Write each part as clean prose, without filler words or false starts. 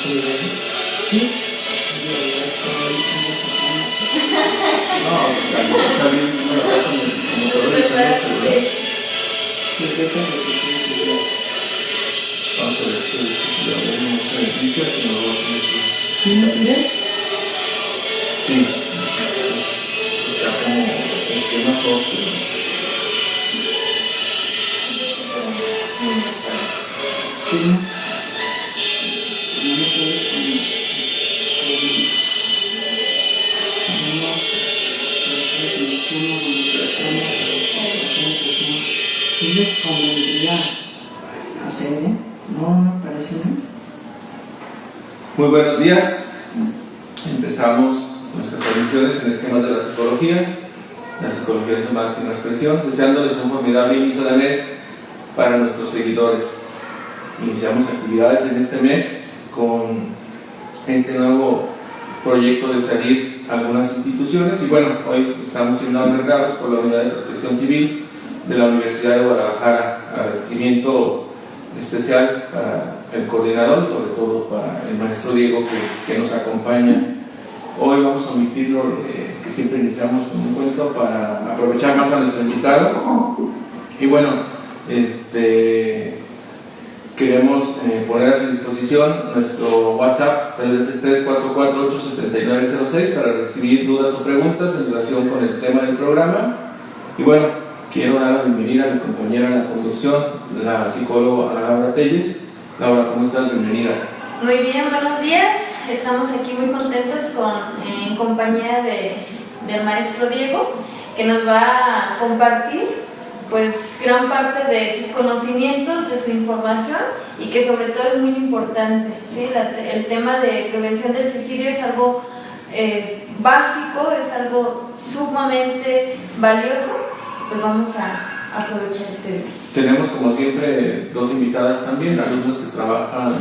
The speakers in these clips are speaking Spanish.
Sí. No, está bien, como todo eso, vamos a ver si ya vemos beneficios y no lo vamos a meter. ¿Sí me pide? Sí, está como esquemas óseos. Sí les convendría hacer, ¿eh? No me parece, ¿no? Muy buenos días. Empezamos nuestras transmisiones en esquemas de la psicología en su máxima expresión, deseándoles un formidable inicio de mes para nuestros seguidores. Iniciamos actividades en este mes con este nuevo proyecto de salir a algunas instituciones y bueno, hoy estamos siendo albergados por la Unidad de Protección Civil de la Universidad de Guadalajara. Agradecimiento especial para el coordinador y sobre todo para el maestro Diego que nos acompaña. Hoy vamos a omitir lo que siempre iniciamos con un cuento para aprovechar más a nuestro invitado y bueno, queremos poner a su disposición nuestro WhatsApp, el 344-879-06 para recibir dudas o preguntas en relación con el tema del programa. Y bueno, quiero dar la bienvenida a mi compañera en la conducción, la psicóloga Laura Telles. Laura, ¿cómo estás? Bienvenida. Muy bien, buenos días. Estamos aquí muy contentos en compañía del maestro Diego, que nos va a compartir pues gran parte de sus conocimientos, de su información y que sobre todo es muy importante, ¿sí? El tema de prevención del suicidio es algo básico, es algo sumamente valioso, pues vamos a aprovechar este día. Tenemos como siempre dos invitadas también, alumnos que trabajan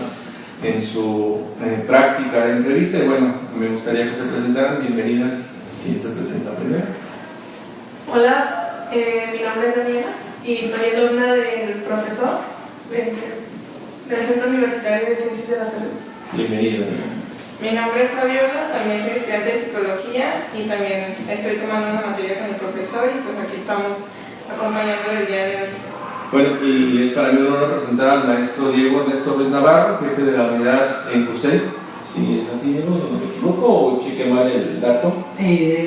en su práctica de entrevista y bueno, me gustaría que se presentaran. Bienvenidas. ¿Quién se presenta primero? Hola. Mi nombre es Daniela y soy alumna del profesor del Centro Universitario de Ciencias de la Salud. Bienvenida. Mi nombre es Fabiola, también soy estudiante de Psicología y también estoy tomando una materia con el profesor y pues aquí estamos acompañando el día de hoy. Bueno, y es para mí un honor presentar al maestro Diego Ernesto Ruiz Navarro, jefe de la unidad en CUSEI. Si es así, Diego, ¿no me equivoco o cheque mal el dato?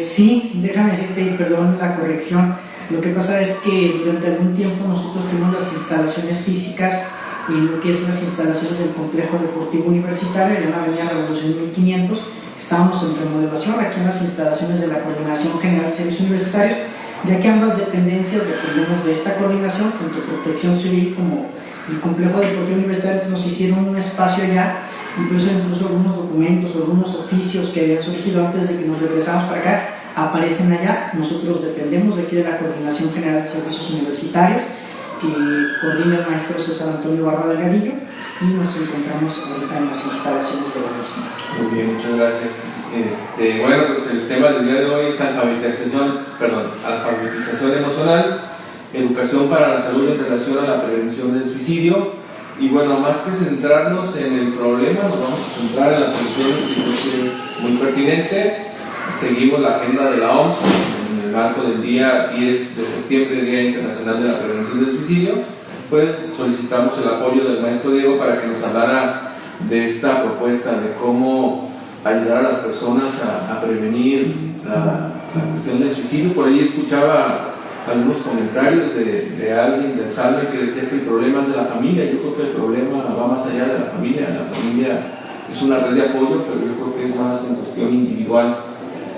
Sí, déjame decirte, perdón la corrección. Lo que pasa es que durante algún tiempo nosotros tuvimos las instalaciones físicas en lo que es las instalaciones del Complejo Deportivo Universitario, en la Avenida Revolución 1500. Estábamos en remodelación aquí en las instalaciones de la Coordinación General de Servicios Universitarios, ya que ambas dependencias dependemos de esta coordinación, tanto Protección Civil como el Complejo Deportivo Universitario. Nos hicieron un espacio allá, incluso algunos documentos o algunos oficios que habían surgido antes de que nos regresáramos para acá aparecen allá. Nosotros dependemos de aquí de la Coordinación General de Servicios Universitarios, que coordina el maestro César Antonio Barra Delgadillo, y nos encontramos ahorita en las instalaciones de la misma. Muy bien, muchas gracias. Bueno, pues el tema del día de hoy es alfabetización emocional, educación para la salud en relación a la prevención del suicidio. Y bueno, más que centrarnos en el problema, nos vamos a centrar en las soluciones, que creo que es muy pertinente. Seguimos la agenda de la OMS en el marco del día 10 de septiembre, Día Internacional de la Prevención del Suicidio. Pues solicitamos el apoyo del maestro Diego para que nos hablara de esta propuesta de cómo ayudar a las personas a prevenir la cuestión del suicidio. Por ahí escuchaba algunos comentarios de alguien del Salve que decía que el problema es de la familia. Yo creo que el problema va más allá de la familia. La familia es una red de apoyo, pero yo creo que es más en cuestión individual.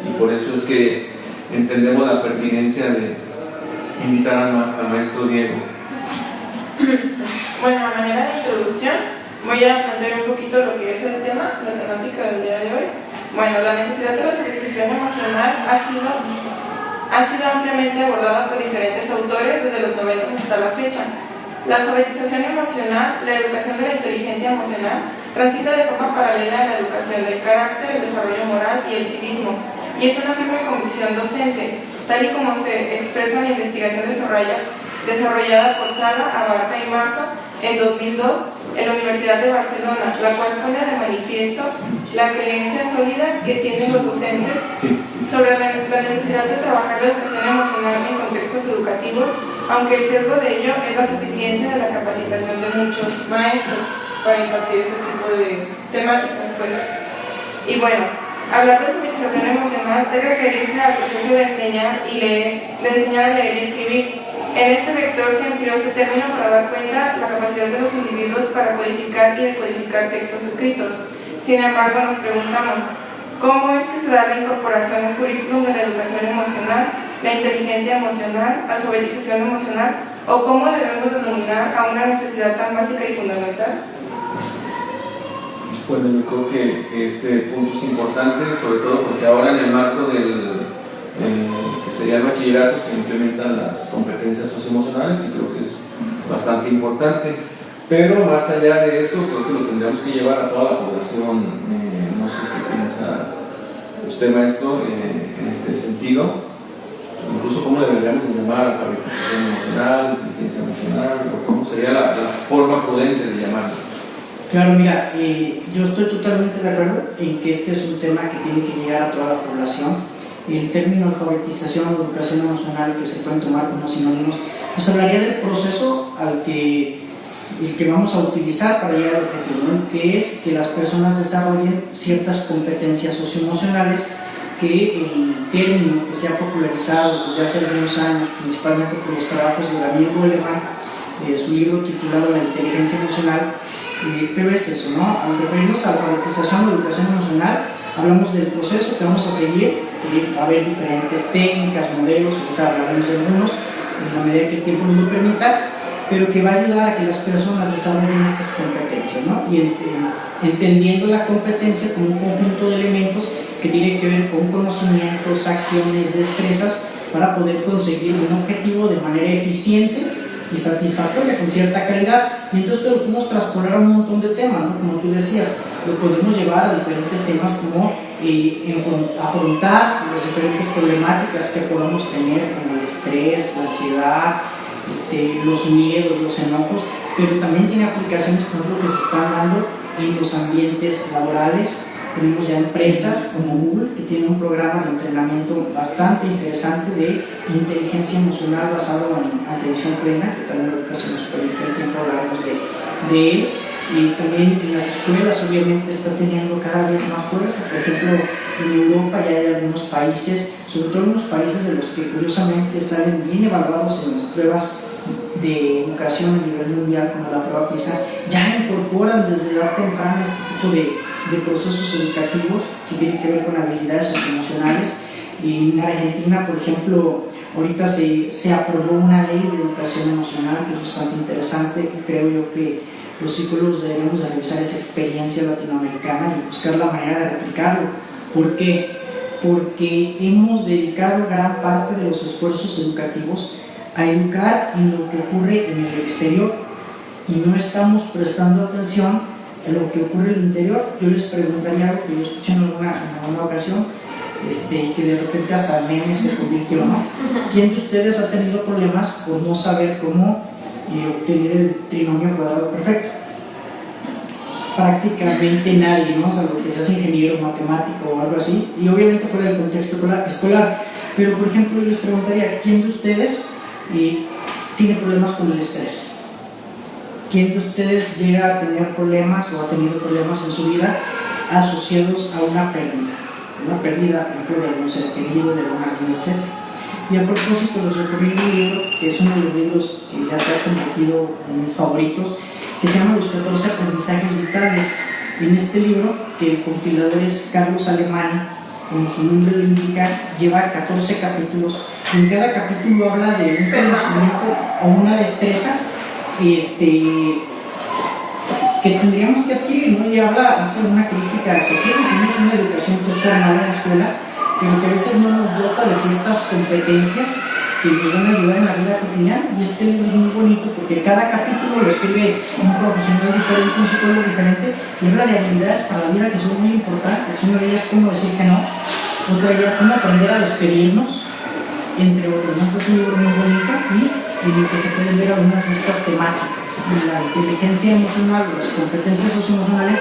Y por eso es que entendemos la pertinencia de invitar al maestro Diego. Bueno, a manera de introducción voy a plantear un poquito lo que es el tema, la temática del día de hoy. Bueno, la necesidad de la alfabetización emocional ha sido ampliamente abordada por diferentes autores desde los 90 hasta la fecha. La alfabetización emocional, la educación de la inteligencia emocional, transita de forma paralela a la educación del carácter, el desarrollo moral y el civismo, y es una firme convicción docente, tal y como se expresa en la investigación de Soraya desarrollada por Sala, Abarca y Marzo en 2002 en la Universidad de Barcelona, la cual pone de manifiesto la creencia sólida que tienen los docentes sobre la necesidad de trabajar la educación emocional en contextos educativos, aunque el sesgo de ello es la suficiencia de la capacitación de muchos maestros para impartir este tipo de temáticas, pues. Y bueno, hablar de alfabetización emocional es referirse al proceso de enseñar a leer y escribir. En este vector se empleó este término para dar cuenta la capacidad de los individuos para codificar y decodificar textos escritos. Sin embargo, nos preguntamos, ¿cómo es que se da la incorporación al currículum de la educación emocional, la inteligencia emocional, alfabetización emocional, o cómo debemos denominar a una necesidad tan básica y fundamental? Bueno, yo creo que este punto es importante, sobre todo porque ahora en el marco del que sería el bachillerato se implementan las competencias socioemocionales y creo que es bastante importante, pero más allá de eso creo que lo tendríamos que llevar a toda la población. No sé qué piensa usted, maestro, en este sentido, incluso cómo le deberíamos llamar alfabetización emocional, inteligencia emocional, o cómo sería la forma prudente de llamarlo. Claro, mira, yo estoy totalmente de acuerdo en que este es un tema que tiene que llegar a toda la población. El término alfabetización o educación emocional, que se pueden tomar como sinónimos, pues hablaría del proceso el que vamos a utilizar para llegar al objetivo, ¿no? Que es que las personas desarrollen ciertas competencias socioemocionales, que el término que se ha popularizado desde hace algunos años, principalmente por los trabajos de Daniel Goleman, su libro titulado La inteligencia emocional, pero es eso, ¿no? Al referirnos a alfabetización o educación emocional, hablamos del proceso que vamos a seguir. Va a haber diferentes técnicas, modelos, ahorita hablaremos de algunos en la medida que el tiempo nos lo permita, pero que va a ayudar a que las personas desarrollen estas competencias, ¿no? Y entendiendo la competencia como un conjunto de elementos que tiene que ver con conocimientos, acciones, destrezas, para poder conseguir un objetivo de manera eficiente y satisfactoria, con cierta calidad. Y entonces lo podemos traspolar a un montón de temas, ¿no? Como tú decías, lo podemos llevar a diferentes temas como afrontar las diferentes problemáticas que podamos tener, como el estrés, la ansiedad, los miedos, los enojos, pero también tiene aplicaciones, por ejemplo, que se están dando en los ambientes laborales. Tenemos ya empresas como Google que tienen un programa de entrenamiento bastante interesante de inteligencia emocional basado en atención plena, que también ahorita se nos permite el tiempo hablaremos de él. Y también en las escuelas obviamente está teniendo cada vez más fuerza. Por ejemplo, en Europa ya hay algunos países, sobre todo algunos países de los que curiosamente salen bien evaluados en las pruebas de educación a nivel mundial, como la prueba PISA, ya incorporan desde edad temprana este tipo de procesos educativos que tienen que ver con habilidades socioemocionales. Y en Argentina, por ejemplo, ahorita se aprobó una ley de educación emocional que es bastante interesante, que creo yo que los psicólogos deberíamos de revisar esa experiencia latinoamericana y buscar la manera de replicarlo. ¿Por qué? Porque hemos dedicado gran parte de los esfuerzos educativos a educar en lo que ocurre en el exterior y no estamos prestando atención en lo que ocurre en el interior. Yo les preguntaría algo que yo escuché en alguna ocasión, que de repente hasta el meme se convirtió, ¿no? ¿Quién de ustedes ha tenido problemas por no saber cómo obtener el trinomio cuadrado perfecto? Prácticamente nadie, ¿no? Salvo que seas ingeniero, matemático o algo así, y obviamente fuera del contexto escolar. Pero, por ejemplo, yo les preguntaría, ¿quién de ustedes tiene problemas con el estrés? ¿Quién de ustedes llega a tener problemas o ha tenido problemas en su vida asociados a una pérdida? Una pérdida, por ejemplo, de algún ser querido, de alguien, etc. Y a propósito, les recomiendo un libro que es uno de los libros que ya se ha convertido en mis favoritos, que se llama Los 14 aprendizajes vitales. En este libro, que el compilador es Carlos Alemany, como su nombre lo indica, lleva 14 capítulos. Y en cada capítulo habla de un conocimiento o una destreza que tendríamos que adquirir, ¿no? Y hace una crítica que sí recibimos una educación formal en la escuela, pero que a veces no nos dota de ciertas competencias que nos van a ayudar en la vida cotidiana. Y este libro es muy bonito porque cada capítulo lo escribe un profesional diferente, un psicólogo diferente, y habla de habilidades para la vida que son muy importantes. Una de ellas, cómo decir que no; otra de ellas, cómo aprender a despedirnos, entre otros, ¿no? Es un libro muy bonito y que se pueden ver algunas de estas temáticas. La inteligencia emocional, las competencias socioemocionales,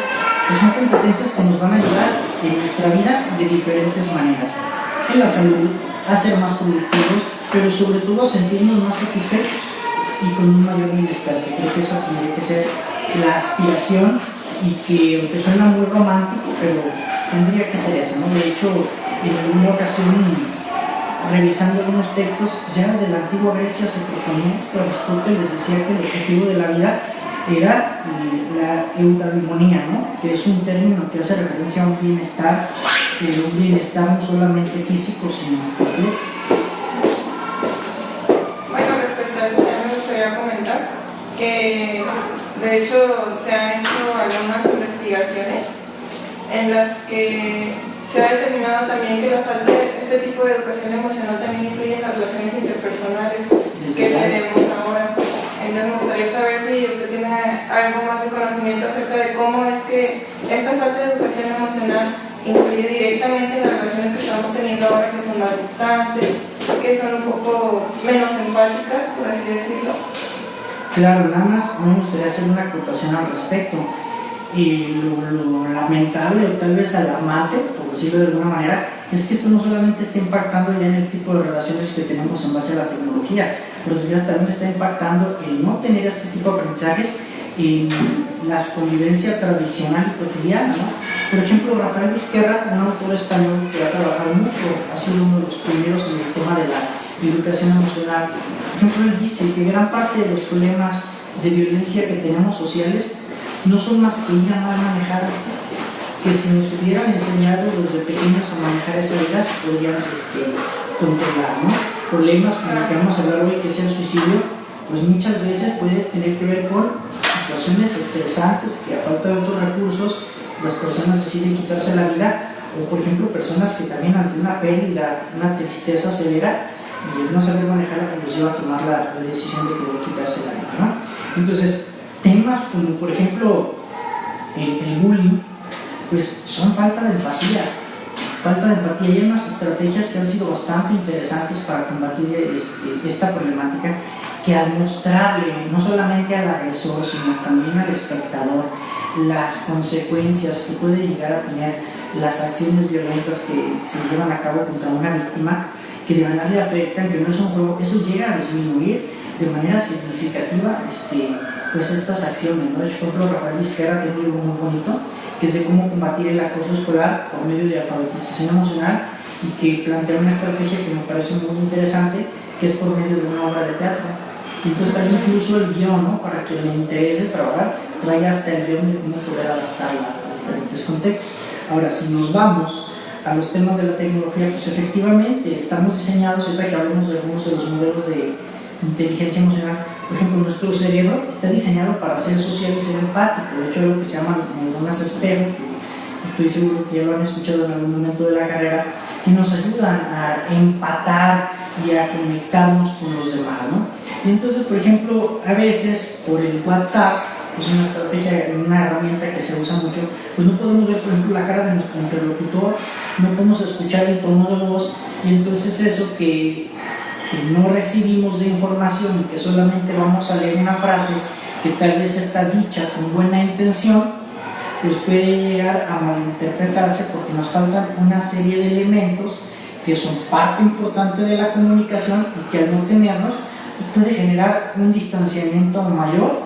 pues son competencias que nos van a ayudar en nuestra vida de diferentes maneras. En la salud, a ser más productivos, pero sobre todo a sentirnos más satisfechos y con un mayor bienestar, que creo que eso tendría que ser la aspiración y que, aunque suena muy romántico, pero tendría que ser eso, ¿no? De hecho, en alguna ocasión, revisando algunos textos, ya desde la antigua Grecia se proponía esto. Aristóteles decía que el objetivo de la vida era la eudaimonía, ¿no? Que es un término que hace referencia a un bienestar, pero un bienestar no solamente físico, sino completo. Bueno, respecto a eso también me gustaría comentar que de hecho se han hecho algunas investigaciones en las que se ha determinado también que la falta de este tipo de educación emocional también influye en las relaciones interpersonales que tenemos ahora. Entonces me gustaría saber si usted tiene algo más de conocimiento acerca de cómo es que esta falta de educación emocional influye directamente en las relaciones que estamos teniendo ahora, que son más distantes, que son un poco menos empáticas, por así decirlo. Claro, nada más me gustaría hacer una acotación al respecto. Y lo lamentable, o tal vez alarmante, por decirlo de alguna manera, es que esto no solamente está impactando ya en el tipo de relaciones que tenemos en base a la tecnología, pero también está impactando el no tener este tipo de aprendizajes en la convivencia tradicional y cotidiana, ¿no? Por ejemplo, Rafael Vizquerra, un autor español que ha trabajado mucho, ha sido uno de los primeros en el tema de la educación emocional. Por ejemplo, él dice que gran parte de los problemas de violencia que tenemos sociales no son más que ir a mal manejar, que si nos hubieran enseñado desde pequeños a manejar esas ideas, se podrían controlar, ¿no? Problemas como el que vamos a hablar hoy, que es el suicidio, pues muchas veces puede tener que ver con situaciones estresantes, que a falta de otros recursos, las personas deciden quitarse la vida, o por ejemplo, personas que también ante una pérdida, una tristeza severa, y el no saber manejarla, los lleva a tomar la decisión de querer quitarse la vida, ¿no? Entonces, temas como por ejemplo el bullying, pues son falta de empatía. Y hay unas estrategias que han sido bastante interesantes para combatir esta problemática, que al mostrarle no solamente al agresor, sino también al espectador las consecuencias que puede llegar a tener las acciones violentas que se llevan a cabo contra una víctima, que de verdad le afectan, que no es un juego, eso llega a disminuir de manera significativa pues estas acciones, ¿no? De hecho, por ejemplo, Rafael Vizquerra tiene un libro muy bonito que es de cómo combatir el acoso escolar por medio de alfabetización emocional, y que plantea una estrategia que me parece muy interesante, que es por medio de una obra de teatro. Entonces también incluso el guión, ¿no? Para que le interese trabajar, traiga hasta el guión de cómo poder adaptarla a diferentes contextos. Ahora, si nos vamos a los temas de la tecnología, pues efectivamente estamos diseñados, ahorita que hablemos de algunos de los modelos de inteligencia emocional, por ejemplo, nuestro cerebro está diseñado para ser social y ser empático. De hecho, hay algo que se llama neuronas espejo, que estoy seguro que ya lo han escuchado en algún momento de la carrera, que nos ayudan a empatar y a conectarnos con los demás, ¿no? Y entonces, por ejemplo, a veces por el WhatsApp, que es una estrategia, una herramienta que se usa mucho, pues no podemos ver, por ejemplo, la cara de nuestro interlocutor, no podemos escuchar el tono de voz, y entonces eso que no recibimos de información y que solamente vamos a leer una frase que tal vez está dicha con buena intención, pues puede llegar a malinterpretarse, porque nos faltan una serie de elementos que son parte importante de la comunicación, y que al no tenerlos puede generar un distanciamiento mayor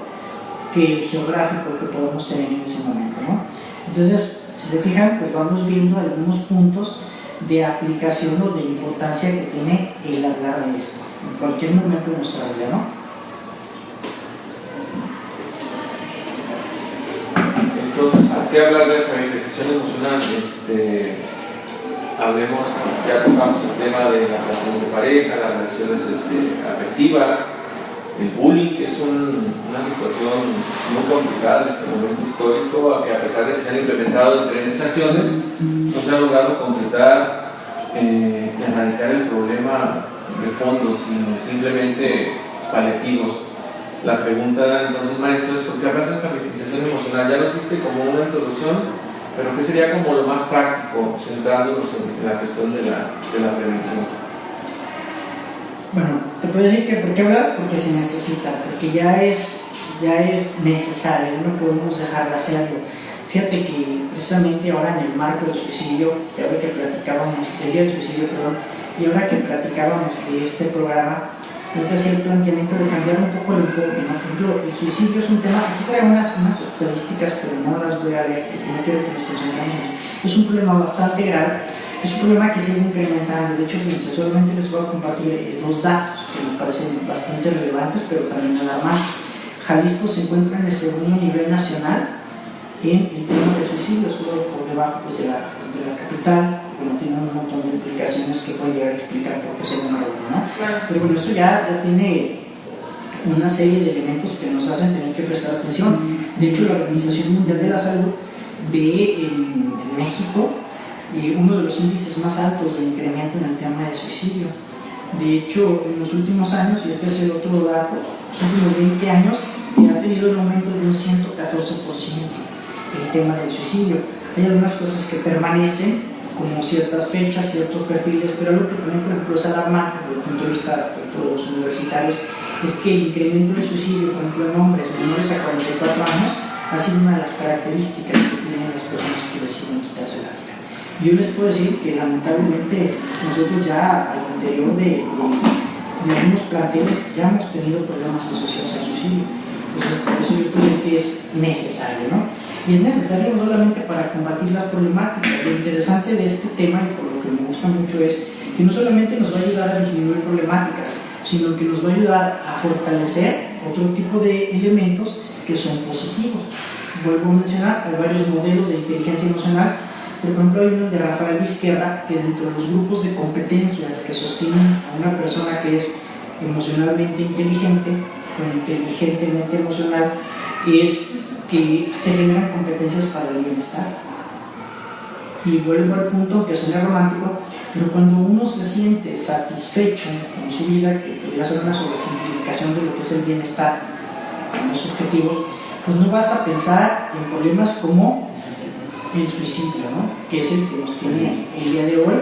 que el geográfico que podemos tener en ese momento, ¿no? Entonces, si se fijan, pues vamos viendo algunos puntos de aplicación o de importancia que tiene el hablar de esto en cualquier momento de nuestra vida, ¿no? Entonces, ¿por qué hablar de alfabetización emocional? Hablemos, ya tocamos el tema de las relaciones de pareja, las relaciones afectivas, el bullying, que es una situación muy complicada en este momento histórico, que a pesar de que se han implementado diferentes acciones, no se ha logrado completar, erradicar el problema de fondo, sino simplemente paliativos. La pregunta entonces, maestro, es ¿por qué hablar de alfabetización emocional? Ya nos diste como una introducción, pero ¿qué sería como lo más práctico, centrándonos en la cuestión de la prevención? Bueno, te puedo decir que ¿por qué hablar? Porque se necesita, porque ya es necesario, no podemos dejar de hacerlo. Fíjate que precisamente ahora en el marco del suicidio, y ahora que platicábamos del día del suicidio, perdón, y ahora que platicábamos de este programa, yo te hacía el planteamiento de cambiar un poco el enfoque, ¿no? Por ejemplo, el suicidio es un tema, aquí traigo unas estadísticas, pero no las voy a leer, porque no quiero que nos concentremos en eso. Es un problema bastante grave, es un problema que sigue incrementando. De hecho, fíjense, solamente les voy a compartir dos datos que me parecen bastante relevantes, pero también alarmantes. Jalisco se encuentra en el segundo nivel nacional en el tema del suicidio, solo por debajo pues, de la capital. Bueno, tiene un montón de implicaciones que pueden llegar a explicar por qué se llama uno, ¿no? Pero bueno, eso ya tiene una serie de elementos que nos hacen tener que prestar atención. De hecho, la Organización Mundial de la Salud ve en México uno de los índices más altos de incremento en el tema de suicidio. De hecho, en los últimos años, y este es el otro dato, los últimos 20 años, ha tenido un aumento de un 114% el tema del suicidio. Hay algunas cosas que permanecen, como ciertas fechas, ciertos perfiles, pero algo que también, por ejemplo, es alarmante desde el punto de vista de los universitarios es que el incremento del suicidio, por ejemplo, en hombres menores a 44 años, ha sido una de las características que tienen las personas que deciden quitarse la vida. Yo les puedo decir que lamentablemente nosotros ya al interior de algunos planteles ya hemos tenido problemas asociados al suicidio. Entonces, por eso yo creo que es necesario, ¿no? Y es necesario no solamente para combatir las problemáticas. Lo interesante de este tema, y por lo que me gusta mucho, es que no solamente nos va a ayudar a disminuir problemáticas, sino que nos va a ayudar a fortalecer otro tipo de elementos que son positivos. Vuelvo a mencionar, hay varios modelos de inteligencia emocional. Por ejemplo, hay uno de Rafael Vizquerra, que dentro de los grupos de competencias que sostienen a una persona que es emocionalmente inteligente o inteligentemente emocional, es que se generan competencias para el bienestar. Y vuelvo al punto que suena romántico, pero cuando uno se siente satisfecho con su vida, que podría ser una sobresimplificación de lo que es el bienestar como subjetivo, pues no vas a pensar en problemas como el suicidio, ¿no? Que es el que nos tiene el día de hoy,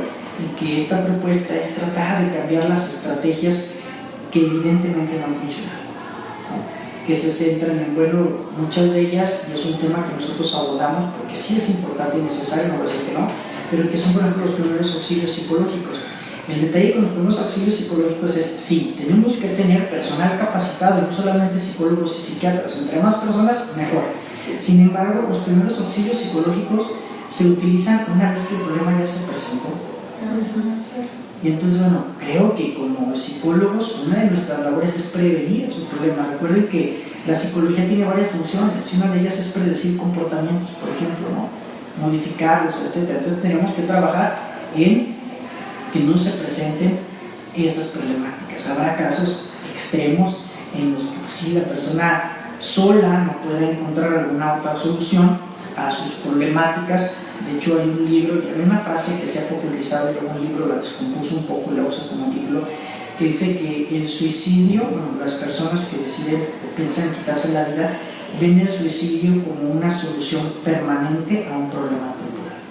y que esta propuesta es tratar de cambiar las estrategias que evidentemente no han funcionado, ¿no? Que se centran en, bueno, muchas de ellas, y es un tema que nosotros abordamos porque sí es importante y necesario, no voy a decir que no, pero que son, por ejemplo, los primeros auxilios psicológicos. El detalle con los primeros auxilios psicológicos es, sí, tenemos que tener personal capacitado, y no solamente psicólogos y psiquiatras, entre más personas, mejor. Sin embargo, los primeros auxilios psicológicos se utilizan una vez que el problema ya se presentó. Y entonces, bueno, creo que como psicólogos, una de nuestras labores es prevenir esos problemas. Recuerden que la psicología tiene varias funciones, y una de ellas es predecir comportamientos, por ejemplo, ¿no? Modificarlos, etc. Entonces tenemos que trabajar en que no se presenten esas problemáticas. Habrá casos extremos en los que pues, sí, la persona sola no puede encontrar alguna otra solución a sus problemáticas. De hecho, hay un libro, y hay una frase que se ha popularizado, y luego un libro la descompuso un poco y la usa como título, que dice que el suicidio, bueno, las personas que deciden o piensan quitarse la vida, ven el suicidio como una solución permanente a un problema temporal.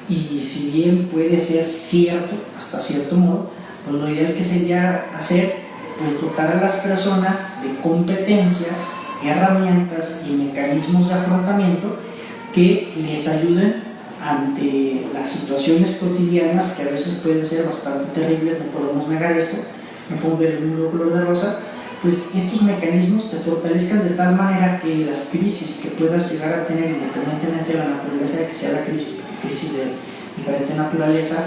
Y si bien puede ser cierto, hasta cierto modo, pues lo ideal que sería hacer, pues dotar a las personas de competencias, herramientas y mecanismos de afrontamiento que les ayuden ante las situaciones cotidianas, que a veces pueden ser bastante terribles, no podemos negar esto, no podemos ver el mundo color de rosa. Pues estos mecanismos te fortalezcan de tal manera que las crisis que puedas llegar a tener, independientemente de la naturaleza de que sea la crisis de diferente naturaleza,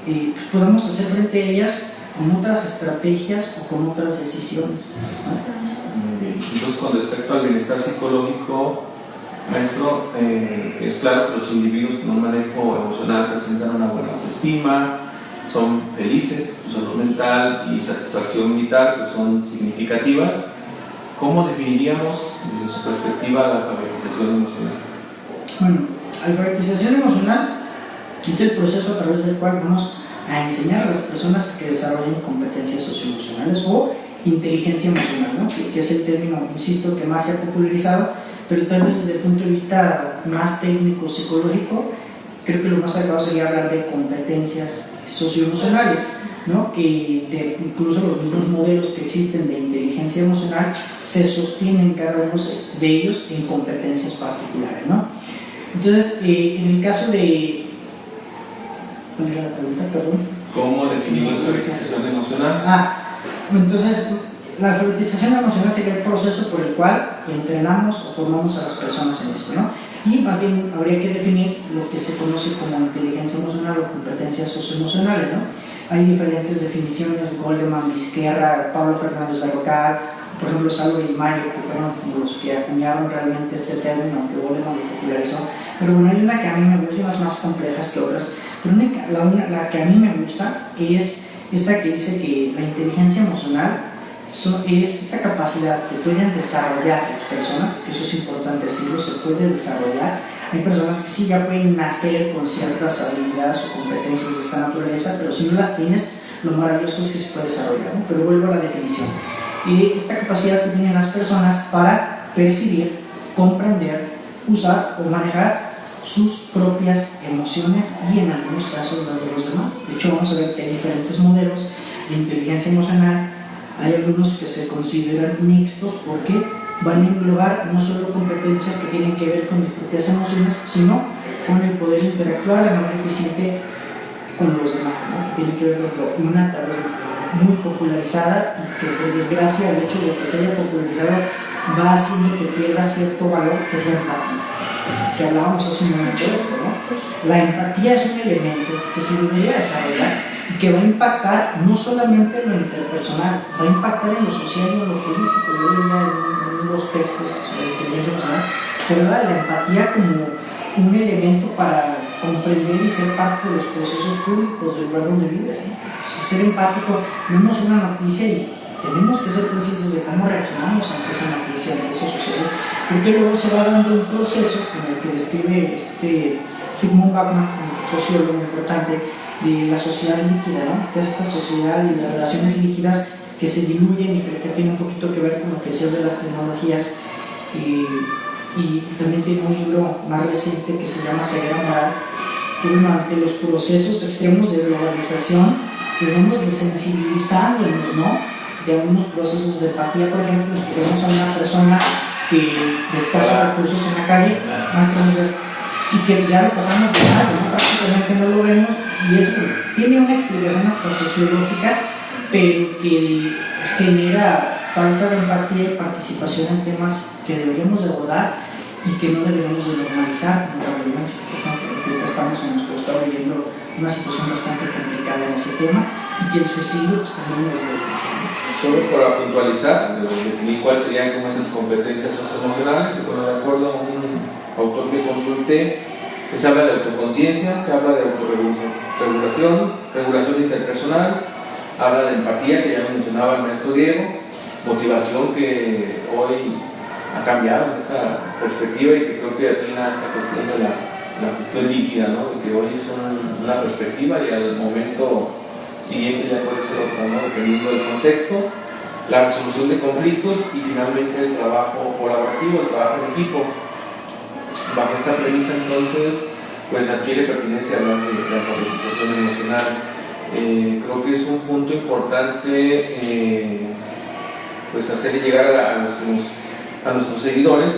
pues podamos hacer frente a ellas con otras estrategias o con otras decisiones, ¿no? Muy bien. Entonces, con respecto al bienestar psicológico, maestro, es claro que los individuos con un manejo emocional presentan una buena autoestima, son felices, su salud mental y satisfacción vital que son significativas. ¿Cómo definiríamos desde su perspectiva la alfabetización emocional? Bueno, alfabetización emocional es el proceso a través del cual vamos a enseñar a las personas que desarrollen competencias socioemocionales o inteligencia emocional, ¿no? Que es el término, insisto, que más se ha popularizado, pero tal vez desde el punto de vista más técnico, psicológico, creo que lo más adecuado sería hablar de competencias socioemocionales. ¿no? Que incluso los mismos modelos que existen de inteligencia emocional se sostienen cada uno de ellos en competencias particulares, ¿no? Entonces, en el caso de... ¿Cuál era la pregunta? Perdón. ¿Cómo definimos la alfabetización emocional? Entonces, la alfabetización emocional sería el proceso por el cual entrenamos o formamos a las personas en esto, ¿no? Y más bien habría que definir lo que se conoce como inteligencia emocional o competencias socioemocionales, ¿no? Hay diferentes definiciones: Goleman, Vizquerra, Pablo Fernández Berrocal, por ejemplo Salvo y Mayo, que fueron como los que acuñaron realmente este término, aunque Goleman lo popularizó. Pero bueno, hay una que a mí me gusta, y unas más complejas que otras, pero la que a mí me gusta es esa que dice que la inteligencia emocional es esta capacidad que pueden desarrollar las personas, que eso es importante decirlo, se puede desarrollar. Hay personas que sí ya pueden nacer con ciertas habilidades o competencias de esta naturaleza, pero si no las tienes, lo maravilloso es que se puede desarrollar, ¿no? Pero vuelvo a la definición. Esta capacidad que tienen las personas para percibir, comprender, usar o manejar sus propias emociones y en algunos casos las de los demás. De hecho, vamos a ver que hay diferentes modelos de inteligencia emocional. Hay algunos que se consideran mixtos porque van a englobar no solo competencias que tienen que ver con mis propias emociones, sino con el poder interactuar de manera eficiente con los demás, ¿no? Que tiene que ver con una tal vez muy popularizada y que por desgracia el hecho de que se haya popularizado va haciendo que pierda cierto valor, que es la empatía, que hablábamos hace un momento de esto, ¿no? La empatía es un elemento que se debería desarrollar y que va a impactar no solamente en lo interpersonal, va a impactar en lo social y en lo político. Yo leía en unos textos sobre inteligencia emocional, pero la empatía como un elemento para comprender y ser parte de los procesos públicos del lugar donde vives, ¿no? Ser empático, vemos una noticia y tenemos que ser conscientes de cómo reaccionamos ante esa noticia, ante eso sucede, porque luego se va dando un proceso como el que describe Sigmund Bauman, un sociólogo muy importante, de la sociedad líquida, ¿no? De esta sociedad y las relaciones líquidas que se diluyen y que tiene un poquito que ver con lo que decías de las tecnologías. Y también tiene un libro más reciente que se llama Ceguera Moral, que ante los procesos extremos de globalización, pues vamos desensibilizándonos, ¿no? De algunos procesos de empatía. Por ejemplo, tenemos a una persona que despacha recursos en la calle, más transversal, y que ya lo pasamos de largo, ¿no? Prácticamente no lo vemos, y eso tiene una explicación hasta sociológica, pero que genera falta de empatía y participación en temas que deberíamos de abordar y que no deberíamos de normalizar, como la violencia, por ejemplo, porque ahorita estamos en nuestro estado viviendo una situación bastante complicada en ese tema, y que el suicidio pues, también es violencia, ¿no? Solo para puntualizar, definir cuáles serían como esas competencias socioemocionales, y bueno, de acuerdo a un autor que consulté, se habla de autoconciencia, se habla de autorregulación, regulación interpersonal, habla de empatía, que ya lo mencionaba el maestro Diego, motivación, que hoy ha cambiado esta perspectiva y que creo que atina esta cuestión de la cuestión líquida, ¿no? Que hoy es una perspectiva y al momento siguiente ya puede ser otra, ¿no? Dependiendo del contexto, la resolución de conflictos y finalmente el trabajo colaborativo, el trabajo en equipo. Bajo esta premisa entonces pues adquiere pertinencia hablar de la alfabetización emocional. Creo que es un punto importante pues hacer llegar a nuestros seguidores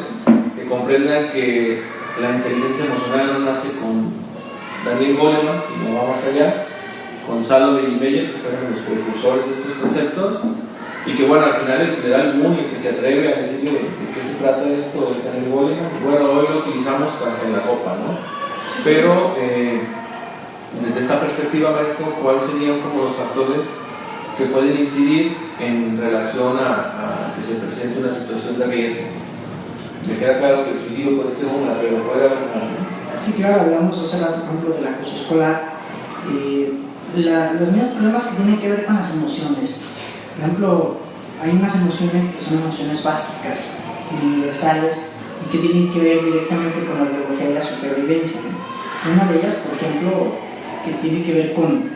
que comprendan que la inteligencia emocional no nace con Daniel Goleman, sino va más allá, con Salovey y Meyer, que fueron los precursores de estos conceptos, y que bueno, al final el que le da el boom y que se atreve a decirle de qué se trata esto es Daniel Goleman. Bueno, hoy lo utilizamos hasta en la sopa, ¿no? Pero desde esta perspectiva, maestro, ¿cuáles serían como los factores que pueden incidir en relación a que se presente una situación de riesgo? Me queda claro que el suicidio puede ser una, pero puede haber más, ¿no? Sí, claro, hablamos hace rato, por ejemplo, del acoso escolar. Los mismos problemas que tienen que ver con las emociones. Por ejemplo, hay unas emociones que son emociones básicas, universales, y que tienen que ver directamente con la biología de la supervivencia, ¿no? Una de ellas, por ejemplo, que tiene que ver con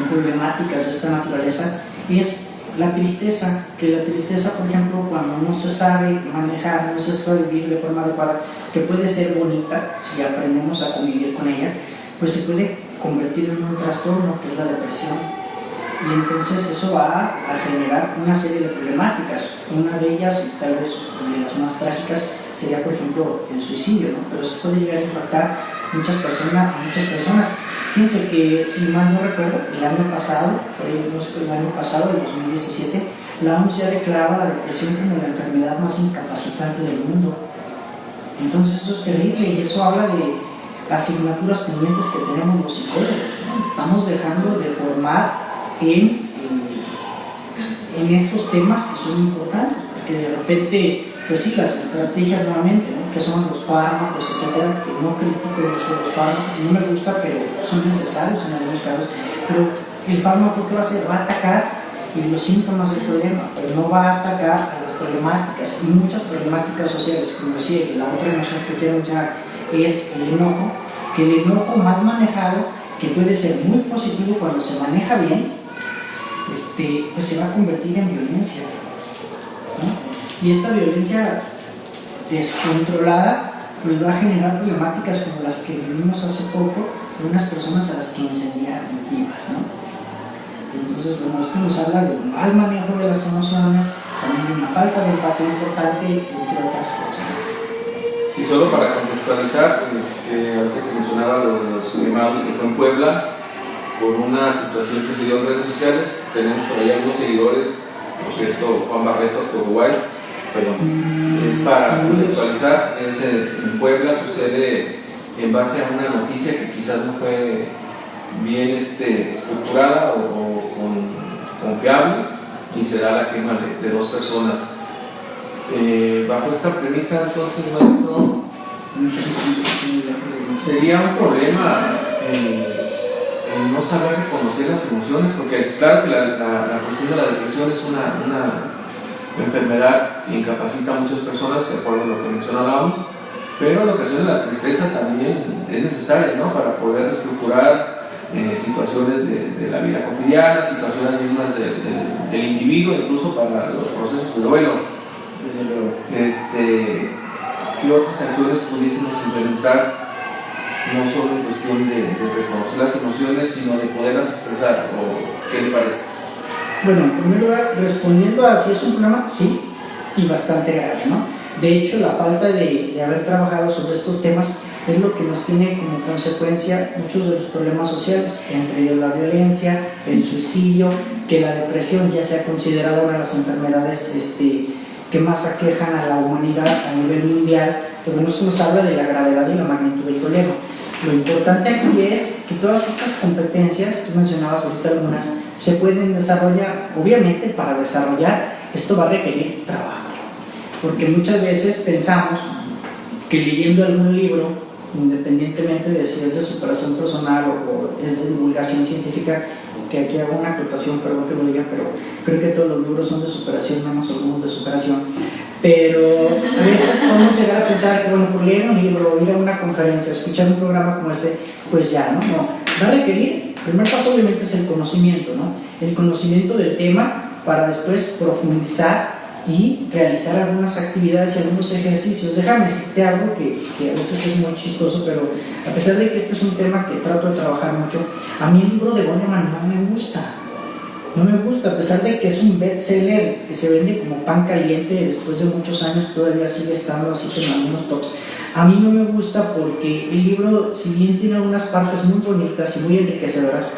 problemáticas de esta naturaleza, es la tristeza. Que la tristeza, por ejemplo, cuando no se sabe manejar, no se sabe vivir de forma adecuada, que puede ser bonita si aprendemos a convivir con ella, pues se puede convertir en un trastorno, que es la depresión. y entonces eso va a generar una serie de problemáticas. Una de ellas, y tal vez de las más trágicas, sería por ejemplo el suicidio, ¿no? Pero eso puede llegar a impactar a muchas personas. Fíjense que, si mal no recuerdo, el año pasado, el 2017, la OMS ya declaraba la depresión como la enfermedad más incapacitante del mundo. Entonces eso es terrible, y eso habla de asignaturas pendientes que tenemos los psicólogos, ¿no? Estamos dejando de formar en estos temas que son importantes, porque de repente, pues sí, las estrategias nuevamente, ¿no? Que son los fármacos, etcétera, que no critico el uso de los fármacos, no me gusta, pero son necesarios en algunos casos. Pero el fármaco, ¿qué va a hacer? Va a atacar los síntomas del problema, pero no va a atacar a las problemáticas, y muchas problemáticas sociales. Como decía, la otra emoción que quiero mencionar es el enojo, que el enojo mal manejado, que puede ser muy positivo cuando se maneja bien, pues se va a convertir en violencia, ¿no? Y esta violencia descontrolada pues va a generar problemáticas como las que vivimos hace poco de unas personas a las que incendiaron vivas, ¿no? Entonces, bueno, esto nos habla de un mal manejo de las emociones, también de una falta de empatía importante, entre otras cosas. Y solo para contextualizar, ahorita que mencionaba los quemados que fue en Puebla, por una situación que se dio en redes sociales, tenemos por ahí algunos seguidores, por cierto, Juan Barretos de Uruguay, es para contextualizar, en Puebla sucede en base a una noticia que quizás no fue bien estructurada o confiable, y se da la quema de 2 personas. Bajo esta premisa, entonces, maestro, sería un problema el no saber reconocer las emociones, porque claro que la cuestión de la depresión es una enfermedad que incapacita a muchas personas, de acuerdo a lo que mencionábamos, pero en ocasiones la tristeza también es necesaria, ¿no? Para poder estructurar situaciones de la vida cotidiana, situaciones mismas del individuo, incluso para los procesos de duelo. ¿Qué otras acciones pudiésemos implementar, no solo en cuestión de reconocer las emociones, sino de poderlas expresar? ¿O qué le parece? Bueno, en primer lugar, respondiendo a si es un problema, sí, y bastante grave, ¿no? De hecho, la falta de haber trabajado sobre estos temas es lo que nos tiene como consecuencia muchos de los problemas sociales, entre ellos la violencia, el suicidio, que la depresión ya se ha considerado una de las enfermedades que más aquejan a la humanidad a nivel mundial. Pero no se nos habla de la gravedad y la magnitud del problema. Lo importante aquí es que todas estas competencias, tú mencionabas ahorita algunas, se pueden desarrollar. Obviamente, para desarrollar esto va a requerir trabajo, porque muchas veces pensamos que leyendo algún libro, independientemente de si es de superación personal o es de divulgación científica, que aquí hago una acotación, perdón que lo diga, pero creo que todos los libros son de superación, menos algunos de superación. Pero a veces podemos llegar a pensar que, bueno, por leer un libro, ir a una conferencia, escuchar un programa como este, pues ya, ¿no? Va a requerir, el primer paso obviamente es el conocimiento, ¿no? El conocimiento del tema para después profundizar y realizar algunas actividades y algunos ejercicios. Déjame decirte algo que a veces es muy chistoso, pero a pesar de que este es un tema que trato de trabajar mucho, a mí el libro de Goleman no me gusta. No me gusta, a pesar de que es un bestseller que se vende como pan caliente, después de muchos años todavía sigue estando así en algunos tops. A mí no me gusta porque el libro, si bien tiene algunas partes muy bonitas y muy enriquecedoras,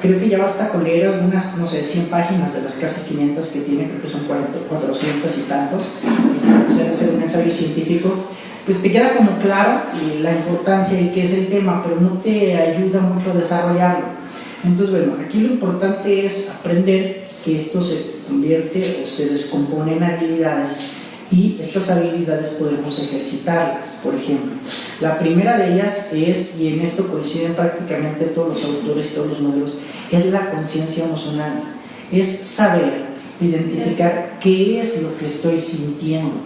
creo que ya basta con leer algunas, no sé, 100 páginas de las casi 500 que tiene, creo que son 400 y tantos, empezar a hacer un ensayo científico, pues te queda como claro la importancia y qué es el tema, pero no te ayuda mucho a desarrollarlo. Entonces, bueno, aquí lo importante es aprender que esto se convierte o se descompone en habilidades, y estas habilidades podemos ejercitarlas. Por ejemplo, la primera de ellas es, y en esto coinciden prácticamente todos los autores y todos los modelos, es la conciencia emocional. Es saber identificar qué es lo que estoy sintiendo,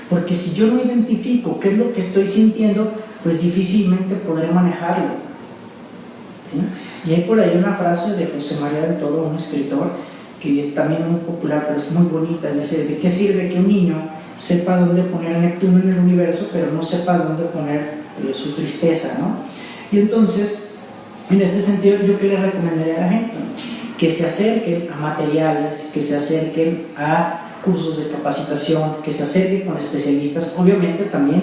porque si yo no identifico qué es lo que estoy sintiendo, pues difícilmente podré manejarlo, ¿sí? Y hay por ahí una frase de José María del Toro, un escritor que es también muy popular, pero es muy bonita. Dice: ¿de qué sirve que un niño sepa dónde poner a Neptuno en el universo, pero no sepa dónde poner su tristeza, ¿no? Y entonces, en este sentido, ¿yo qué le recomendaría a la gente? que se acerquen a materiales, que se acerquen a cursos de capacitación, que se acerquen con especialistas, obviamente también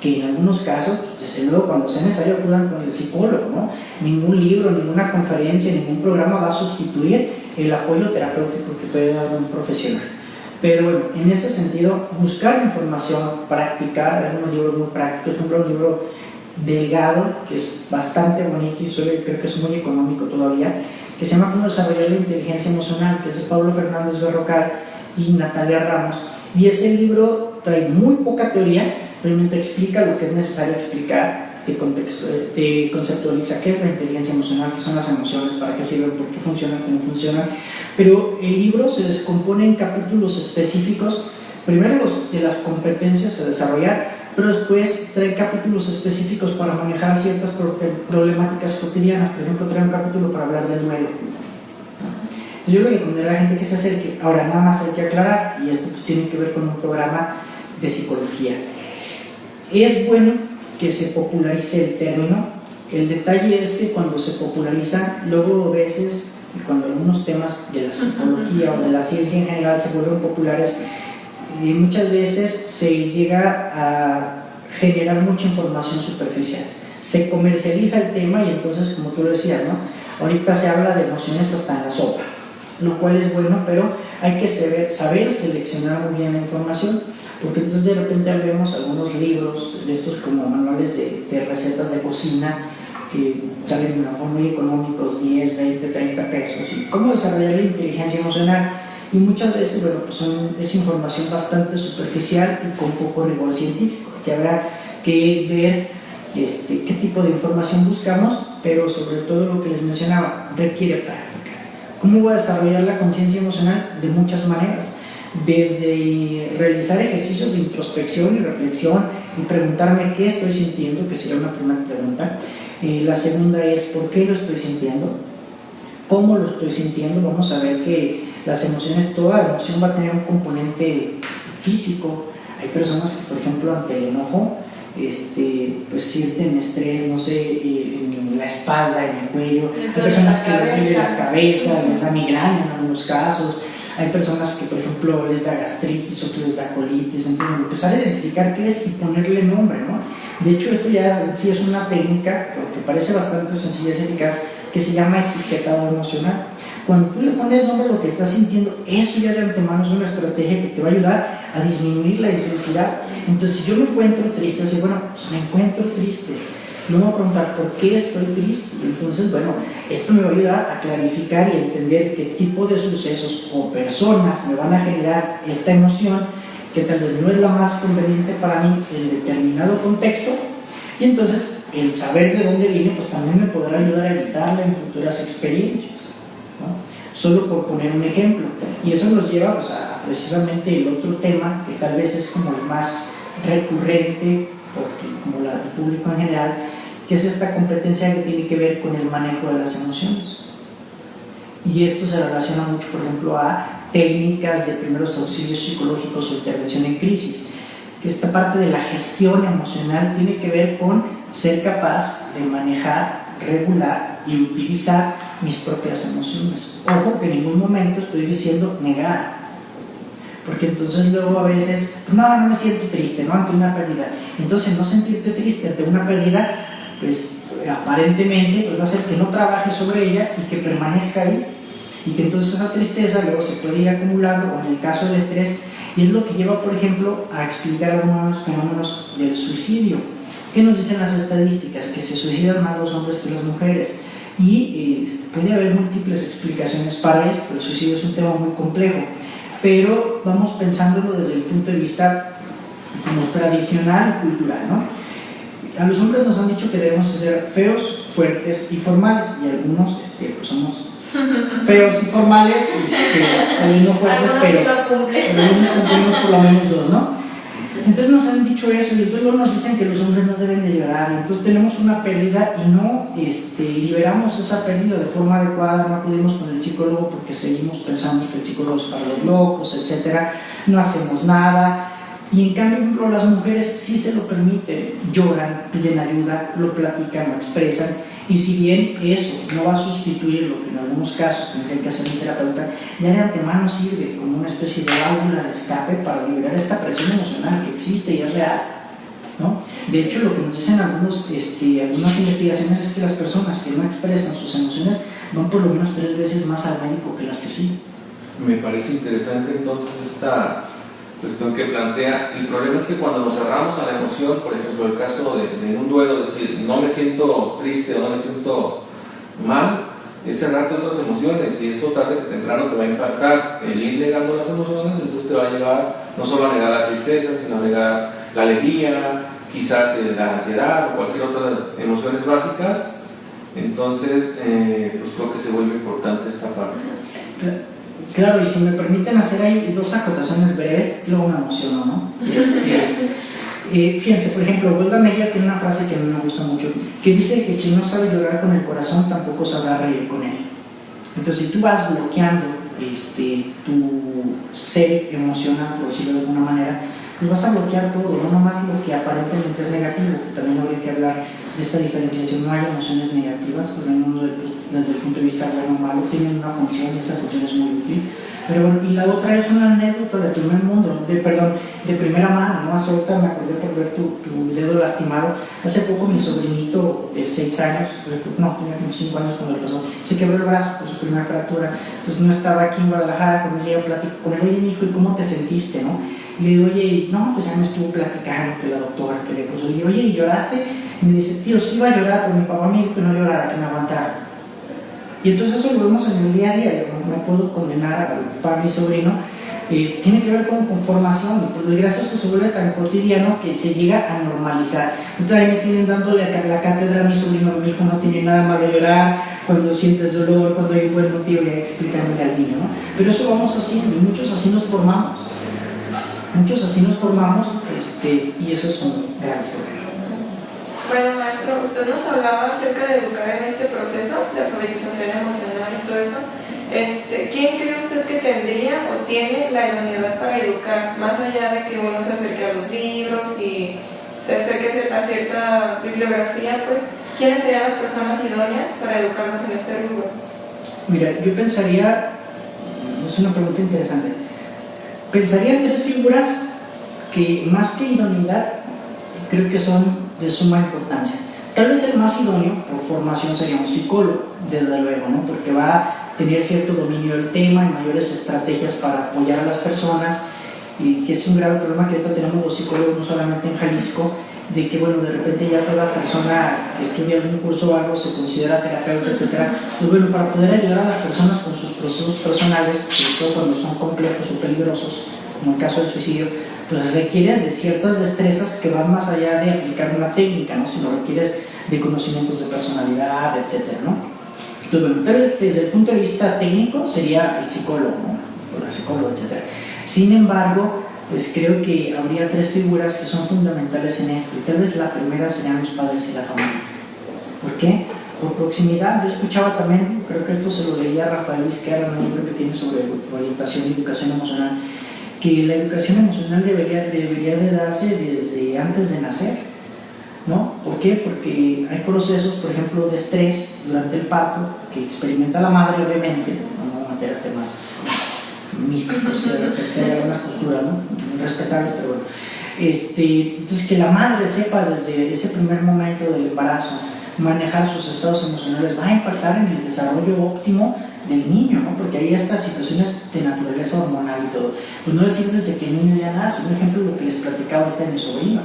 que en algunos casos, pues desde luego cuando sea necesario acudan con el psicólogo, ¿no? Ningún libro, ninguna conferencia, ningún programa va a sustituir el apoyo terapéutico que puede dar un profesional. Pero bueno, en ese sentido, buscar información, practicar, hay unos libros muy prácticos, por ejemplo, un libro delgado, que es bastante bonito y creo que es muy económico todavía, que se llama Cómo desarrollar la inteligencia emocional, que es de Pablo Fernández Berrocal y Natalia Ramos. Y ese libro trae muy poca teoría, realmente explica lo que es necesario explicar, te conceptualiza qué es la inteligencia emocional, qué son las emociones, para qué sirven, por qué funcionan, cómo funcionan. Pero el libro se descompone en capítulos específicos, primero de las competencias a desarrollar, pero después trae capítulos específicos para manejar ciertas problemáticas cotidianas. Por ejemplo, trae un capítulo para hablar del duelo. Entonces yo le recomendaría a la gente que se acerque. Ahora, nada más hay que aclarar, y esto pues tiene que ver con un programa de psicología. Es bueno que se popularice el término. El detalle es que cuando se populariza, luego a veces, cuando algunos temas de la psicología o de la ciencia en general se vuelven populares, muchas veces se llega a generar mucha información superficial. Se comercializa el tema y entonces, como tú lo decías, ¿no? Ahorita se habla de emociones hasta en la sopa, lo cual es bueno, pero hay que saber seleccionar muy bien la información, porque entonces de repente vemos algunos libros de estos como manuales de recetas de cocina que salen muy económicos, 10, 20, 30 pesos, y cómo desarrollar la inteligencia emocional. Y muchas veces, bueno, pues es información bastante superficial y con poco rigor científico, que habrá que ver qué tipo de información buscamos, pero sobre todo lo que les mencionaba, requiere práctica. ¿Cómo voy a desarrollar la conciencia emocional? De muchas maneras, desde realizar ejercicios de introspección y reflexión y preguntarme qué estoy sintiendo, que sería una primera pregunta. La segunda es ¿por qué lo estoy sintiendo? ¿Cómo lo estoy sintiendo? Vamos a ver que las emociones, toda emoción va a tener un componente físico. Hay personas que, por ejemplo, ante el enojo, pues sienten estrés, no sé, en la espalda, en el cuello. Hay personas que les duele la cabeza, les da migraña en algunos casos. Hay personas que, por ejemplo, les da gastritis o que les da colitis. Entonces, empezar a identificar qué es y ponerle nombre, ¿no? De hecho, esto ya sí es una técnica que parece bastante sencilla y eficaz, que se llama etiquetado emocional. Cuando tú le pones nombre a lo que estás sintiendo, eso ya de antemano es una estrategia que te va a ayudar a disminuir la intensidad. Entonces, si yo me encuentro triste, así, bueno, pues me encuentro triste. No me voy a preguntar por qué estoy triste. Entonces, bueno, esto me va a ayudar a clarificar y entender qué tipo de sucesos o personas me van a generar esta emoción, que tal vez no es la más conveniente para mí en determinado contexto. Y entonces, el saber de dónde viene, pues también me podrá ayudar a evitarla en futuras experiencias, ¿no? Solo por poner un ejemplo. Y eso nos lleva pues, a precisamente el otro tema, que tal vez es como el más recurrente, porque como el público en general, que es esta competencia que tiene que ver con el manejo de las emociones. Y esto se relaciona mucho, por ejemplo, a técnicas de primeros auxilios psicológicos o intervención en crisis, que esta parte de la gestión emocional tiene que ver con ser capaz de manejar, regular y utilizar mis propias emociones. Ojo que en ningún momento estoy diciendo negar, porque entonces luego a veces, no me siento triste, ¿no? Ante una pérdida. Entonces no sentirte triste ante una pérdida, pues aparentemente pues va a hacer que no trabajes sobre ella y que permanezca ahí, y que entonces esa tristeza luego se puede ir acumulando, o en el caso del estrés, y es lo que lleva, por ejemplo, a explicar algunos fenómenos del suicidio. ¿Qué nos dicen las estadísticas? Que se suicidan más los hombres que las mujeres, y puede haber múltiples explicaciones para ello, pero el suicidio es un tema muy complejo, pero vamos pensándolo desde el punto de vista como tradicional y cultural, ¿no? A los hombres nos han dicho que debemos ser feos, fuertes y formales, y algunos pues somos feos y formales, también no fuertes, pero algunos cumplimos por lo menos dos, ¿no? Entonces nos han dicho eso, y entonces luego nos dicen que los hombres no deben de llorar. Entonces tenemos una pérdida y no liberamos esa pérdida de forma adecuada, no acudimos con el psicólogo porque seguimos pensando que el psicólogo es para los locos, etcétera. No hacemos nada. Y en cambio, por ejemplo, las mujeres sí se lo permiten, lloran, piden ayuda, lo platican, lo expresan, Y si bien eso no va a sustituir lo que en algunos casos tendría que hacer un terapeuta, ya de antemano sirve como una especie de válvula de escape para liberar esta presión emocional que existe y es real, ¿no? De hecho, lo que nos dicen algunas investigaciones es que las personas que no expresan sus emociones van por lo menos 3 veces más al médico que las que sí. Me parece interesante entonces esta cuestión que plantea. El problema es que cuando nos cerramos a la emoción, por ejemplo, el caso de un duelo, decir, no me siento triste o no me siento mal, es cerrarte otras emociones, y eso tarde que temprano te va a impactar. El ir negando las emociones, entonces te va a llevar no solo a negar la tristeza, sino a negar la alegría, quizás la ansiedad o cualquier otra de las emociones básicas. Entonces, pues creo que se vuelve importante esta parte. Claro, y si me permiten hacer ahí 2 acotaciones breves, luego me emociono, ¿no? Fíjense, por ejemplo, Golda Meir tiene una frase que a mí me gusta mucho, que dice que quien no sabe llorar con el corazón tampoco sabrá reír con él. Entonces, si tú vas bloqueando tu ser emocional, por decirlo de alguna manera, pues vas a bloquear todo, no nomás lo que aparentemente es negativo, que también habría que hablar de esta diferenciación. No hay emociones negativas, por lo menos desde el punto de vista bueno o malo, tienen una función y esa función es muy útil. Pero bueno, y la otra es una anécdota de primer mundo, de primera mano, ¿no? Hace ahorita me acordé por ver tu dedo lastimado. Hace poco mi sobrinito de 6 años, no, tenía como 5 años cuando le pasó, se quebró el brazo por su primera fractura. Entonces no estaba aquí en Guadalajara, cuando llegué a platicar con él, oye, mi hijo, ¿y cómo te sentiste, no? Y le digo, oye, no, pues ya me estuvo platicando que la doctora que le puso. Y le digo, oye, ¿y lloraste? Y me dice, tío, sí iba a llorar, pero mi papá me dijo que no llorara, que me aguantara. Y entonces eso lo vemos en el día a día. No puedo condenar a mi sobrino. Tiene que ver con formación, y por desgracia esto se vuelve tan cotidiano que se llega a normalizar. Entonces ahí me tienen dándole la cátedra a mi sobrino, mi hijo no tiene nada malo llorar, cuando sientes dolor, cuando hay un buen motivo, ya explicándole al niño, ¿no? Pero eso vamos haciendo, y muchos así nos formamos. Y eso es un gran problema. Bueno, maestro, usted nos hablaba acerca de educar en este proceso de alfabetización emocional y todo eso. ¿Quién cree usted que tendría o tiene la idoneidad para educar, más allá de que uno se acerque a los libros y se acerque a cierta bibliografía, pues, ¿quiénes serían las personas idóneas para educarnos en este rubro? Mira, yo pensaría, es una pregunta interesante, pensaría en 3 figuras que más que idoneidad creo que son de suma importancia. Tal vez el más idóneo por formación sería un psicólogo, desde luego, ¿no? Porque va a tener cierto dominio del tema y mayores estrategias para apoyar a las personas, y que es un grave problema que ahorita tenemos los psicólogos, no solamente en Jalisco, de que bueno, de repente ya toda persona que estudia algún curso o algo se considera terapeuta, etc. Pues bueno, para poder ayudar a las personas con sus procesos personales, sobre todo cuando son complejos o peligrosos, como el caso del suicidio, pues requieres de ciertas destrezas que van más allá de aplicar una técnica, ¿no? Sino requieres de conocimientos de personalidad, etc., ¿no? Entonces, bueno, tal vez desde el punto de vista técnico sería el psicólogo, ¿no? O la psicóloga, etc. Sin embargo, pues creo que habría 3 figuras que son fundamentales en esto, y tal vez la primera serían los padres y la familia. ¿Por qué? Por proximidad. Yo escuchaba también, creo que esto se lo leía a Rafael Vizquera en un libro que tiene sobre orientación y educación emocional, que la educación emocional debería de darse desde antes de nacer, ¿no? ¿Por qué? Porque hay procesos, por ejemplo, de estrés durante el parto que experimenta la madre, obviamente, no vamos a meter temas místicos que de repente hay algunas posturas, ¿no? Respetable, pero bueno. Entonces, que la madre sepa desde ese primer momento del embarazo manejar sus estados emocionales va a impactar en el desarrollo óptimo del niño, ¿no? Porque hay estas situaciones de naturaleza hormonal y todo. Pues no decir desde que el niño ya nace. Un ejemplo de lo que les platicaba ahorita de mi sobrino.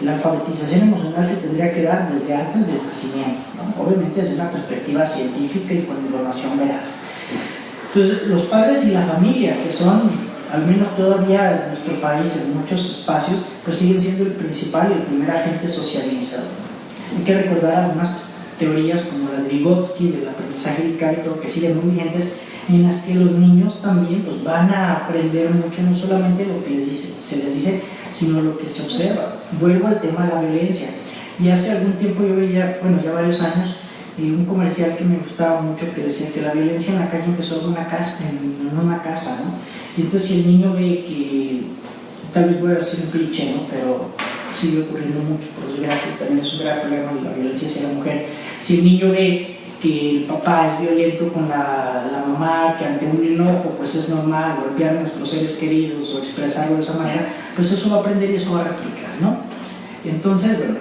La alfabetización emocional se tendría que dar desde antes del nacimiento, ¿no? Obviamente desde una perspectiva científica y con información veraz. Entonces, los padres y la familia, que son, al menos todavía en nuestro país, en muchos espacios, pues siguen siendo el principal y el primer agente socializador. Hay que recordar algunas teorías como la de Vygotsky, del aprendizaje vicario, que siguen muy vigentes, en las que los niños también pues, van a aprender mucho, no solamente lo que se les dice, sino lo que se observa. Vuelvo al tema de la violencia. Y hace algún tiempo yo veía, bueno, ya varios años, un comercial que me gustaba mucho que decía que la violencia en la calle empezó en una casa, ¿no? Y entonces si el niño ve que, tal vez voy a decir un cliché, ¿no? Pero sigue ocurriendo mucho, por desgracia, también es un gran problema la violencia hacia la mujer. Si el niño ve que el papá es violento con la mamá, que ante un enojo pues es normal golpear a nuestros seres queridos o expresarlo de esa manera, pues eso va a aprender y eso va a replicar, ¿no? Entonces, bueno,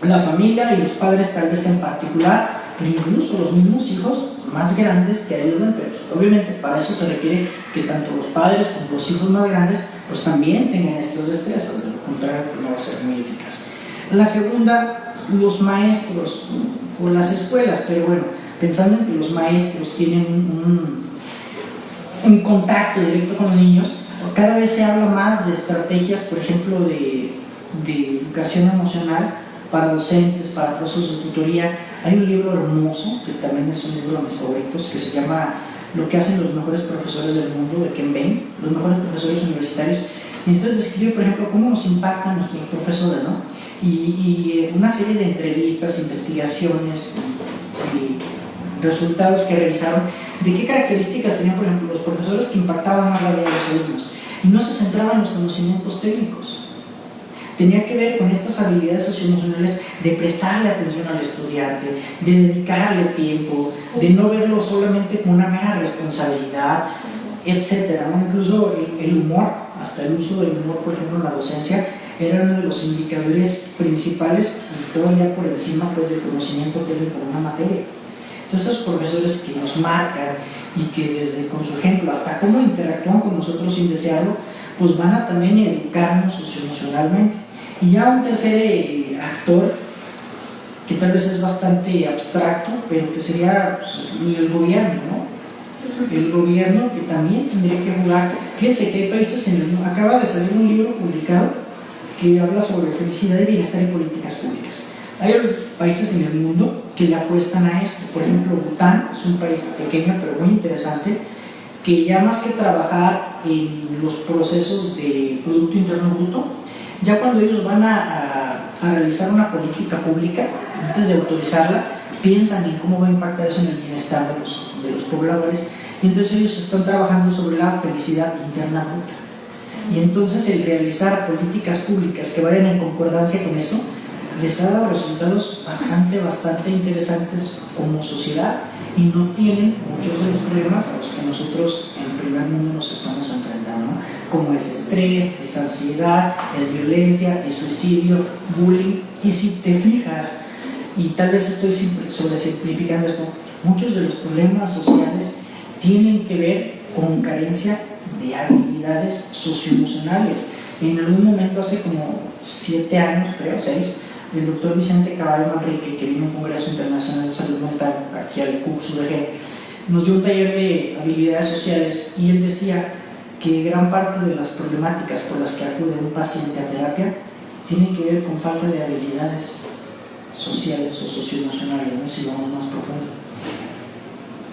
la familia y los padres tal vez en particular, pero incluso los mismos hijos más grandes que ayudan, pero obviamente para eso se requiere que tanto los padres como los hijos más grandes pues también tengan estas destrezas, de lo contrario pues no va a ser muy eficaz. La segunda, los maestros o las escuelas, pero bueno, pensando en que los maestros tienen un contacto directo con los niños, cada vez se habla más de estrategias, por ejemplo, de educación emocional para docentes, para procesos de tutoría. Hay un libro hermoso, que también es un libro de mis favoritos, que se llama Lo que hacen los mejores profesores del mundo, de Ken Bain, los mejores profesores universitarios. Y entonces describe, por ejemplo, cómo nos impactan nuestros profesores, ¿no? Y una serie de entrevistas, investigaciones y resultados que realizaron, de qué características tenían, por ejemplo, los profesores que impactaban más la vida de los alumnos. Y no se centraban en los conocimientos técnicos. Tenía que ver con estas habilidades socioemocionales de prestarle atención al estudiante, de dedicarle tiempo, de no verlo solamente como una mera responsabilidad, etc., ¿no? Incluso el humor, hasta el uso del humor, por ejemplo, en la docencia, era uno de los indicadores principales, y todo ya por encima pues, del conocimiento técnico de una materia. Entonces, esos profesores que nos marcan y que desde con su ejemplo hasta cómo interactúan con nosotros sin desearlo, pues van a también educarnos socioemocionalmente. Y ya un tercer actor, que tal vez es bastante abstracto, pero que sería pues, el gobierno, ¿no? El gobierno que también tendría que jugar. Fíjense que hay países en el mundo, acaba de salir un libro publicado que habla sobre felicidad y bienestar y políticas públicas. Hay países en el mundo que le apuestan a esto. Por ejemplo, Bután es un país pequeño pero muy interesante, que ya más que trabajar en los procesos de Producto Interno Bruto, ya cuando ellos van a realizar una política pública, antes de autorizarla, piensan en cómo va a impactar eso en el bienestar de los pobladores, y entonces ellos están trabajando sobre la felicidad interna bruta. Y entonces el realizar políticas públicas que vayan en concordancia con eso, les ha dado resultados bastante interesantes como sociedad, y no tienen muchos de los problemas a los que nosotros en primer mundo nos estamos enfrentando, ¿no? Como es estrés, es ansiedad, es violencia, es suicidio, bullying. Y si te fijas, y tal vez estoy sobresimplificando esto, muchos de los problemas sociales tienen que ver con carencia de habilidades socioemocionales. En algún momento, hace como 7 años, creo, 6, el doctor Vicente Caballo Manrique, que vino a un Congreso Internacional de Salud Mental aquí al curso de G, nos dio un taller de habilidades sociales, y él decía que gran parte de las problemáticas por las que acude un paciente a terapia tienen que ver con falta de habilidades sociales o socioemocionales, ¿no? Si vamos más profundo.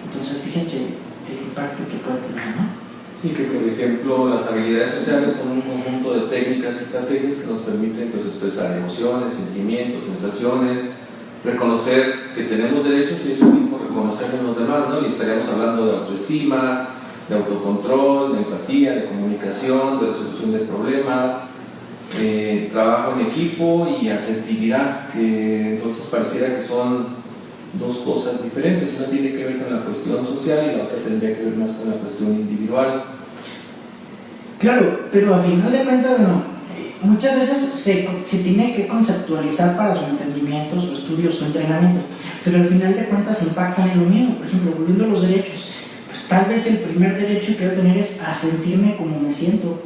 Entonces, fíjense el impacto que puede tener, ¿no? Sí, que por ejemplo las habilidades sociales son un conjunto de técnicas y estrategias que nos permiten pues, expresar emociones, sentimientos, sensaciones, reconocer que tenemos derechos y eso mismo reconocer en los demás, ¿no? Y estaríamos hablando de autoestima, de autocontrol, de empatía, de comunicación, de resolución de problemas, trabajo en equipo y asertividad, que entonces pareciera que son dos cosas diferentes. Una tiene que ver con la cuestión social y la otra tendría que ver más con la cuestión individual. Claro, pero a final de cuentas, bueno, muchas veces se tiene que conceptualizar para su entendimiento, su estudio, su entrenamiento, pero al final de cuentas impactan en lo mismo. Por ejemplo, volviendo a los derechos, pues tal vez el primer derecho que debo tener es a sentirme como me siento.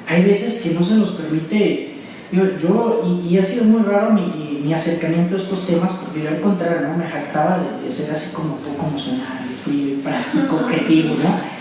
Hay veces que no se nos permite, y ha sido muy raro mi acercamiento a estos temas, porque yo al contrario, ¿no? Me jactaba de ser así como poco emocional, y fui práctico, objetivo, ¿no?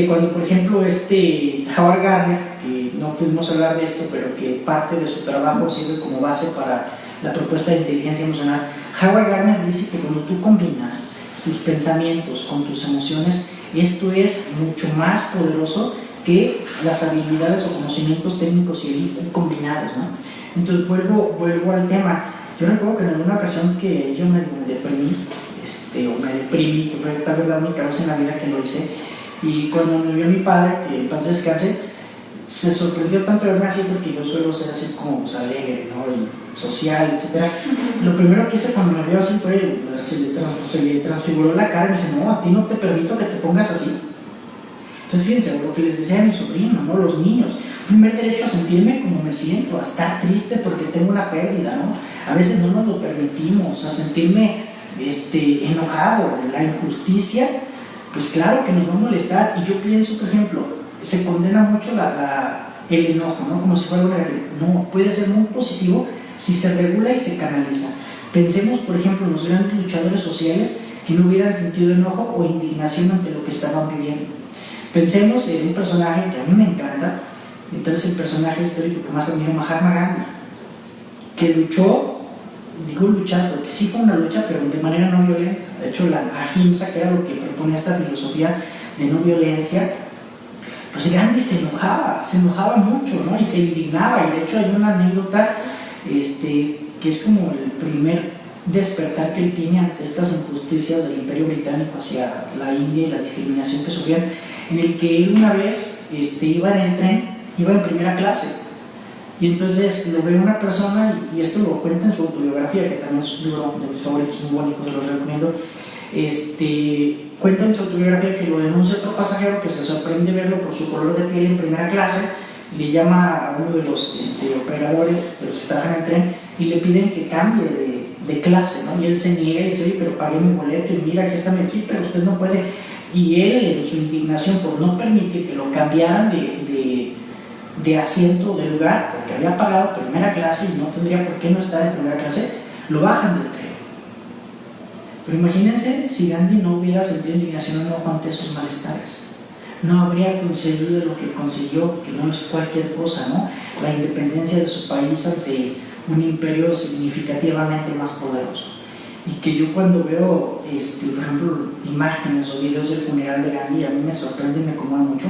Cuando por ejemplo Howard Gardner, que no pudimos hablar de esto, pero que parte de su trabajo sirve como base para la propuesta de inteligencia emocional, Howard Gardner dice que cuando tú combinas tus pensamientos con tus emociones, esto es mucho más poderoso que las habilidades o conocimientos técnicos y combinados, ¿no? Entonces vuelvo al tema. Yo recuerdo que en alguna ocasión que yo me deprimí, que fue tal vez la única vez en la vida que lo hice, y cuando me vio mi padre, que en paz descanse, se sorprendió tanto de verme así porque yo suelo ser así como pues, alegre, ¿no? Y social, etc. Lo primero que hice cuando me vio así fue, se le transfiguró la cara y me dice, no, a ti no te permito que te pongas así. Entonces fíjense, lo que les decía a mi sobrino, ¿no? Los niños, primer derecho a sentirme como me siento, a estar triste porque tengo una pérdida, ¿no? A veces no nos lo permitimos, a sentirme enojado, la injusticia, pues claro que nos va a molestar. Y yo pienso, por ejemplo, se condena mucho el enojo, ¿no? Como si fuera una guerra. No, puede ser muy positivo si se regula y se canaliza. Pensemos, por ejemplo, en los grandes luchadores sociales que no hubieran sentido enojo o indignación ante lo que estaban viviendo. Pensemos en un personaje que a mí me encanta, entonces el personaje histórico que más admiro, Mahatma Gandhi, que luchó, digo luchar porque sí fue una lucha, pero de manera no violenta. De hecho, la ahimsa, que era lo que propone esta filosofía de no violencia, pues Gandhi se enojaba mucho, ¿no? Y se indignaba, y de hecho hay una anécdota que es como el primer despertar que él tiene ante estas injusticias del Imperio Británico hacia la India y la discriminación que sufrían, en el que él una vez iba en el tren, iba en primera clase, y entonces lo ve una persona, y esto lo cuenta en su autobiografía, que también es un libro de mis favoritos, muy bonito, se los recomiendo. Cuenta en su autobiografía que lo denuncia otro pasajero que se sorprende verlo por su color de piel en primera clase, y le llama a uno de los operadores de los que trabajan en el tren y le piden que cambie de clase, ¿no? Y él se niega y dice, oye, pero pagué mi boleto y mira, aquí está mi chip, pero usted no puede. Y él, en su indignación por no permitir que lo cambiaran de asiento, de lugar, porque había pagado primera clase y no tendría por qué no estar en primera clase, lo bajan del tren. Pero imagínense si Gandhi no hubiera sentido indignación o enojo ante esos malestares. No habría conseguido lo que consiguió, que no es cualquier cosa, ¿no? La independencia de su país ante un imperio significativamente más poderoso. Y que yo cuando veo, por ejemplo, imágenes o videos del funeral de Gandhi, a mí me sorprende y me conmueve mucho.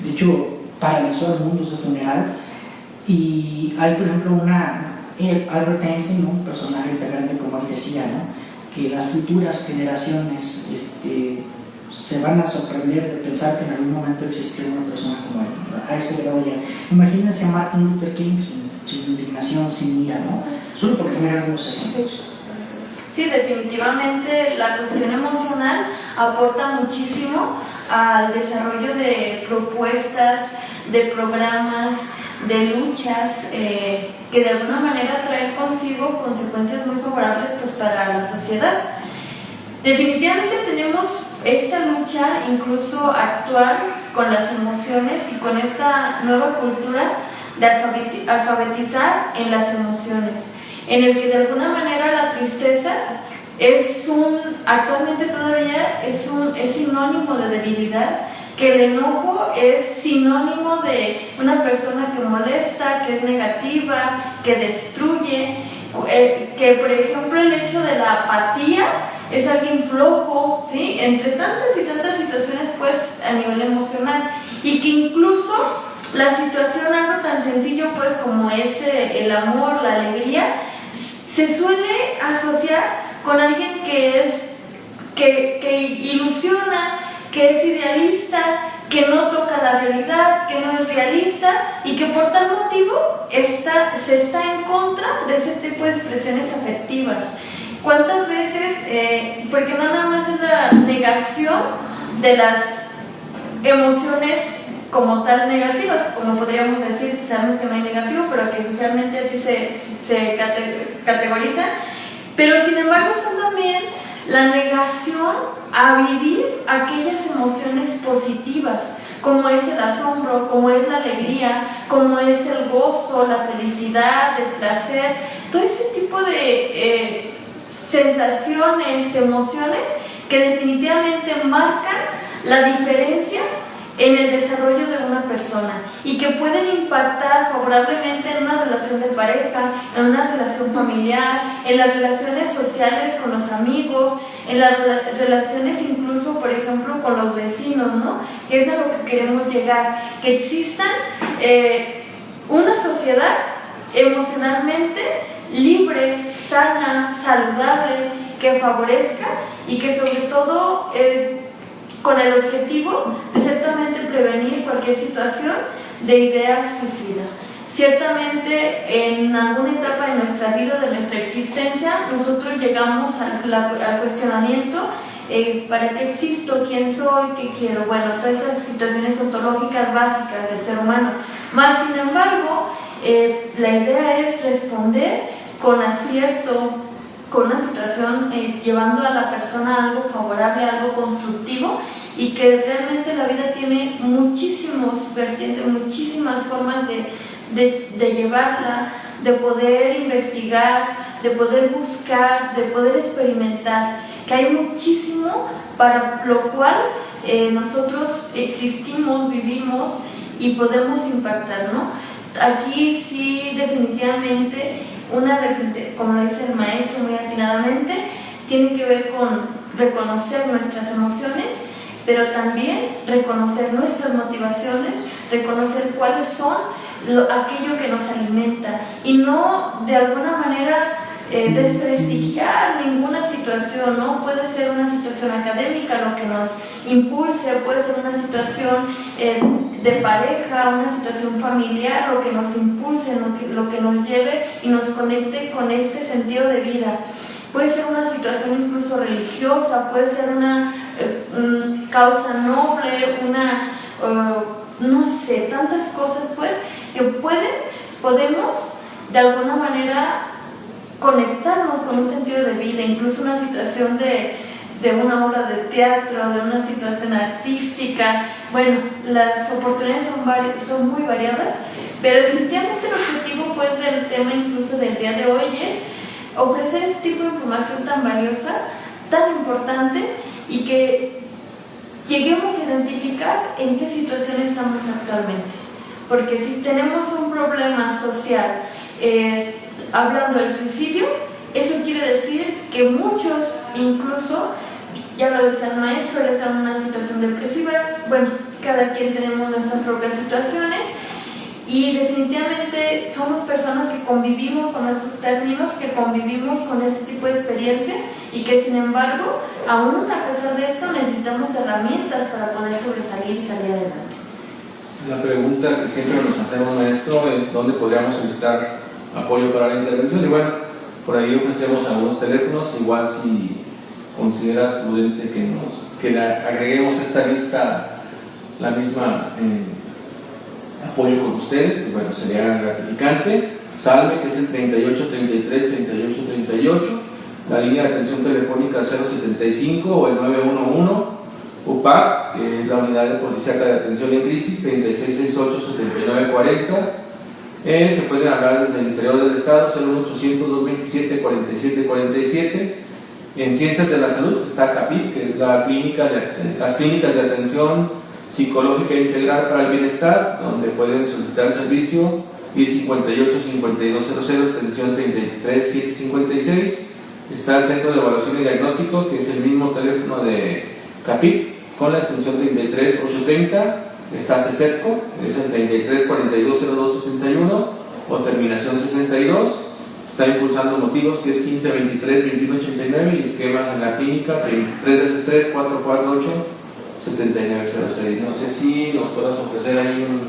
De hecho, paralizó al mundo ese funeral. Y hay, por ejemplo, Albert Einstein, ¿no? Un personaje tan grande como él decía, ¿no? Que las futuras generaciones se van a sorprender de pensar que en algún momento existió una persona como él. A ese grado ya. Imagínense a Martin Luther King sin indignación, sin ira, ¿no? Solo por tener algunos ejemplos. Sí, definitivamente la cuestión emocional aporta muchísimo al desarrollo de propuestas, de programas, de luchas que de alguna manera traen consigo consecuencias muy favorables pues, para la sociedad. Definitivamente tenemos esta lucha incluso actual con las emociones y con esta nueva cultura de alfabetizar en las emociones, en el que de alguna manera la tristeza actualmente todavía es sinónimo de debilidad, que el enojo es sinónimo de una persona que molesta, que es negativa, que destruye, que por ejemplo el hecho de la apatía es alguien flojo, ¿sí? Entre tantas y tantas situaciones pues a nivel emocional, y que incluso la situación, algo tan sencillo pues como es el amor, la alegría, se suele asociar con alguien que ilusiona, que es idealista, que no toca la realidad, que no es realista y que por tal motivo se está en contra de ese tipo de expresiones afectivas. ¿Cuántas veces, porque no nada más es la negación de las emociones como tal negativas, como podríamos decir, sabemos que no hay negativo, pero que socialmente así se categorizan, pero sin embargo está también la negación a vivir aquellas emociones positivas, como es el asombro, como es la alegría, como es el gozo, la felicidad, el placer, todo este tipo de sensaciones, emociones que definitivamente marcan la diferencia en el desarrollo de una persona y que pueden impactar favorablemente en una relación de pareja, en una relación familiar, en las relaciones sociales con los amigos, en las relaciones incluso, por ejemplo, con los vecinos, ¿no? Que es a lo que queremos llegar, que existan una sociedad emocionalmente libre, sana, saludable, que favorezca y que sobre todo con el objetivo de ciertamente prevenir cualquier situación de ideas suicidas. Ciertamente en alguna etapa de nuestra vida, de nuestra existencia, nosotros llegamos al cuestionamiento: ¿para qué existo? ¿Quién soy? ¿Qué quiero? Bueno, todas estas situaciones ontológicas básicas del ser humano. Más sin embargo, la idea es responder con acierto, con una situación llevando a la persona a algo favorable, a algo constructivo, y que realmente la vida tiene muchísimos vertientes, muchísimas formas de llevarla, de poder investigar, de poder buscar, de poder experimentar, que hay muchísimo para lo cual nosotros existimos, vivimos y podemos impactar, ¿no? Aquí sí, definitivamente, como lo dice el maestro muy atinadamente, tiene que ver con reconocer nuestras emociones, pero también reconocer nuestras motivaciones, reconocer cuáles son aquello que nos alimenta, y no de alguna manera desprestigiar ninguna situación, ¿no? Puede ser una situación académica lo que nos impulse, puede ser una situación de pareja, una situación familiar, lo que nos impulse, lo que nos lleve y nos conecte con este sentido de vida. Puede ser una situación incluso religiosa, puede ser una causa noble, no sé, tantas cosas pues que podemos de alguna manera conectarnos con un sentido de vida, incluso una situación de una obra de teatro, de una situación artística. Bueno, las oportunidades son muy variadas, pero definitivamente el objetivo pues del tema incluso del día de hoy es ofrecer este tipo de información tan valiosa, tan importante, y que lleguemos a identificar en qué situación estamos actualmente. Porque si tenemos un problema social, hablando del suicidio, eso quiere decir que muchos, incluso, ya lo decía el maestro, están en una situación depresiva. Bueno, cada quien tenemos nuestras propias situaciones, y definitivamente somos personas que convivimos con estos términos, que convivimos con este tipo de experiencias, y que sin embargo, aún a pesar de esto, necesitamos herramientas para poder sobresalir y salir adelante. La pregunta que siempre nos hacemos, maestro, es ¿dónde podríamos solicitar apoyo para la intervención? Y bueno, por ahí ofrecemos algunos teléfonos. Igual si consideras prudente que le agreguemos a esta lista la misma apoyo con ustedes, pues bueno, sería gratificante. Salve, que es el 3833-3838, la línea de atención telefónica 075 o el 911. UPAC, la unidad de policía de atención en crisis, 3668-7940. Se pueden hablar desde el interior del estado, 01800-227-4747. En Ciencias de la Salud está CAPIT, que es las clínicas de atención psicológica integral para el bienestar, donde pueden solicitar el servicio, 1058-5200, extensión 33756. Está el Centro de Evaluación y Diagnóstico, que es el mismo teléfono de CAPIT, con la extensión 33830. Está CECETCO, es el 33420261 o terminación 62. Está impulsando motivos, que es 1523-2189, y esquemas en la clínica 3x3-448-7906. No sé si nos puedas ofrecer ahí un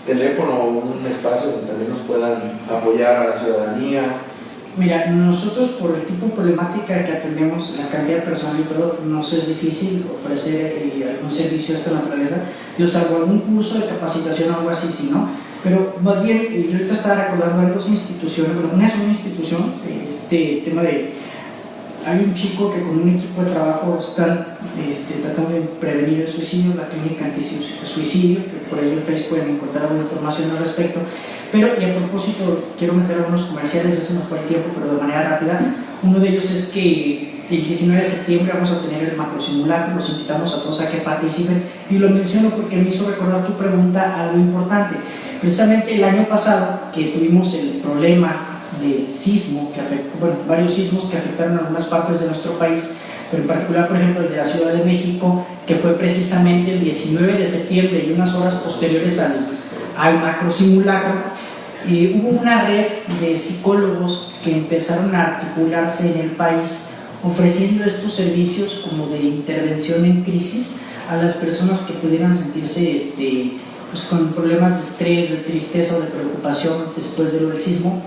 teléfono o un espacio donde también nos puedan apoyar a la ciudadanía. Mira, nosotros por el tipo de problemática que atendemos, la cantidad de personal y todo, nos es difícil ofrecer algún servicio de esta naturaleza. Yo salvo algún curso de capacitación o algo así, sí, ¿no? Pero más bien, yo ahorita estaba recordando de dos instituciones. Bueno, una es una institución, tema de... Hay un chico que con un equipo de trabajo están tratando de prevenir el suicidio, la clínica anti-suicidio, que por ahí en Facebook pueden encontrar alguna información al respecto. Pero, y a propósito, quiero meter algunos comerciales, ya se nos fue el tiempo, pero de manera rápida. Uno de ellos es que el 19 de septiembre vamos a tener el macrosimulacro, los invitamos a todos a que participen, y lo menciono porque me hizo recordar tu pregunta algo importante. Precisamente el año pasado, que tuvimos el problema del sismo, que afectó, bueno, varios sismos que afectaron algunas partes de nuestro país, pero en particular, por ejemplo, el de la Ciudad de México, que fue precisamente el 19 de septiembre y unas horas posteriores al macrosimulacro. Hubo una red de psicólogos que empezaron a articularse en el país ofreciendo estos servicios como de intervención en crisis a las personas que pudieran sentirse pues, con problemas de estrés, de tristeza o de preocupación después de lo del sismo.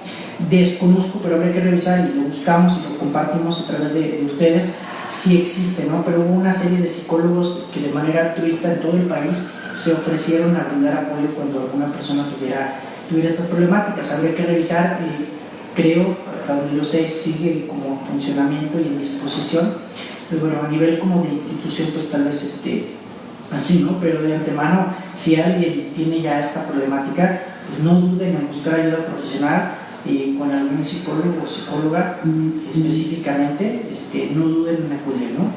Desconozco, pero habría que revisar y lo buscamos y lo compartimos a través de ustedes, si existe, ¿no? Pero hubo una serie de psicólogos que de manera altruista en todo el país se ofrecieron a brindar apoyo cuando alguna persona tuviera estas problemáticas. Habría que revisar, creo, hasta donde yo sé, sigue como en funcionamiento y en disposición. Pues bueno, a nivel como de institución, pues tal vez así, ¿no? Pero de antemano, si alguien tiene ya esta problemática, pues no duden en buscar ayuda profesional con algún psicólogo o psicóloga específicamente, no duden en acudir, ¿no?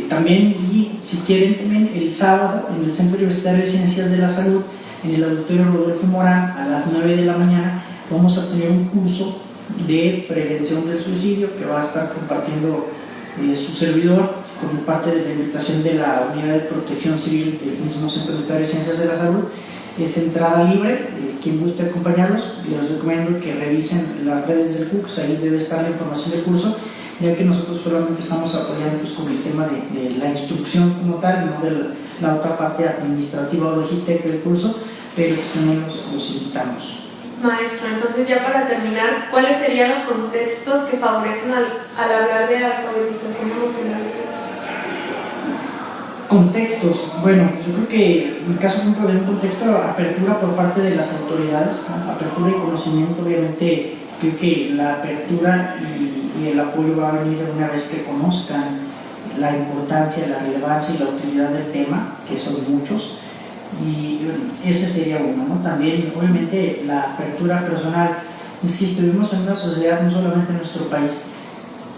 También, y si quieren, también el sábado en el Centro Universitario de Ciencias de la Salud, en el Auditorio Rodolfo Morán, a las 9 de la mañana, vamos a tener un curso de prevención del suicidio que va a estar compartiendo su servidor como parte de la invitación de la Unidad de Protección Civil del mismo Centro Universitario de Ciencias de la Salud. Es entrada libre, quien guste acompañarlos, les recomiendo que revisen las redes del CUCS, ahí debe estar la información del curso, ya que nosotros solamente estamos apoyando pues, con el tema de la instrucción como tal, no de la otra parte administrativa o logística del curso, pero pues, también los invitamos. Maestra, entonces ya para terminar, ¿cuáles serían los contextos que favorecen al hablar de alfabetización emocional? Contextos, bueno, yo creo que en el caso de un contexto de apertura por parte de las autoridades, ¿no? Apertura y conocimiento, obviamente creo que la apertura y el apoyo va a venir una vez que conozcan la importancia, la relevancia y la utilidad del tema, que son muchos, y bueno, ese sería uno, ¿no? También obviamente la apertura personal, insisto, vivimos en una sociedad no solamente en nuestro país,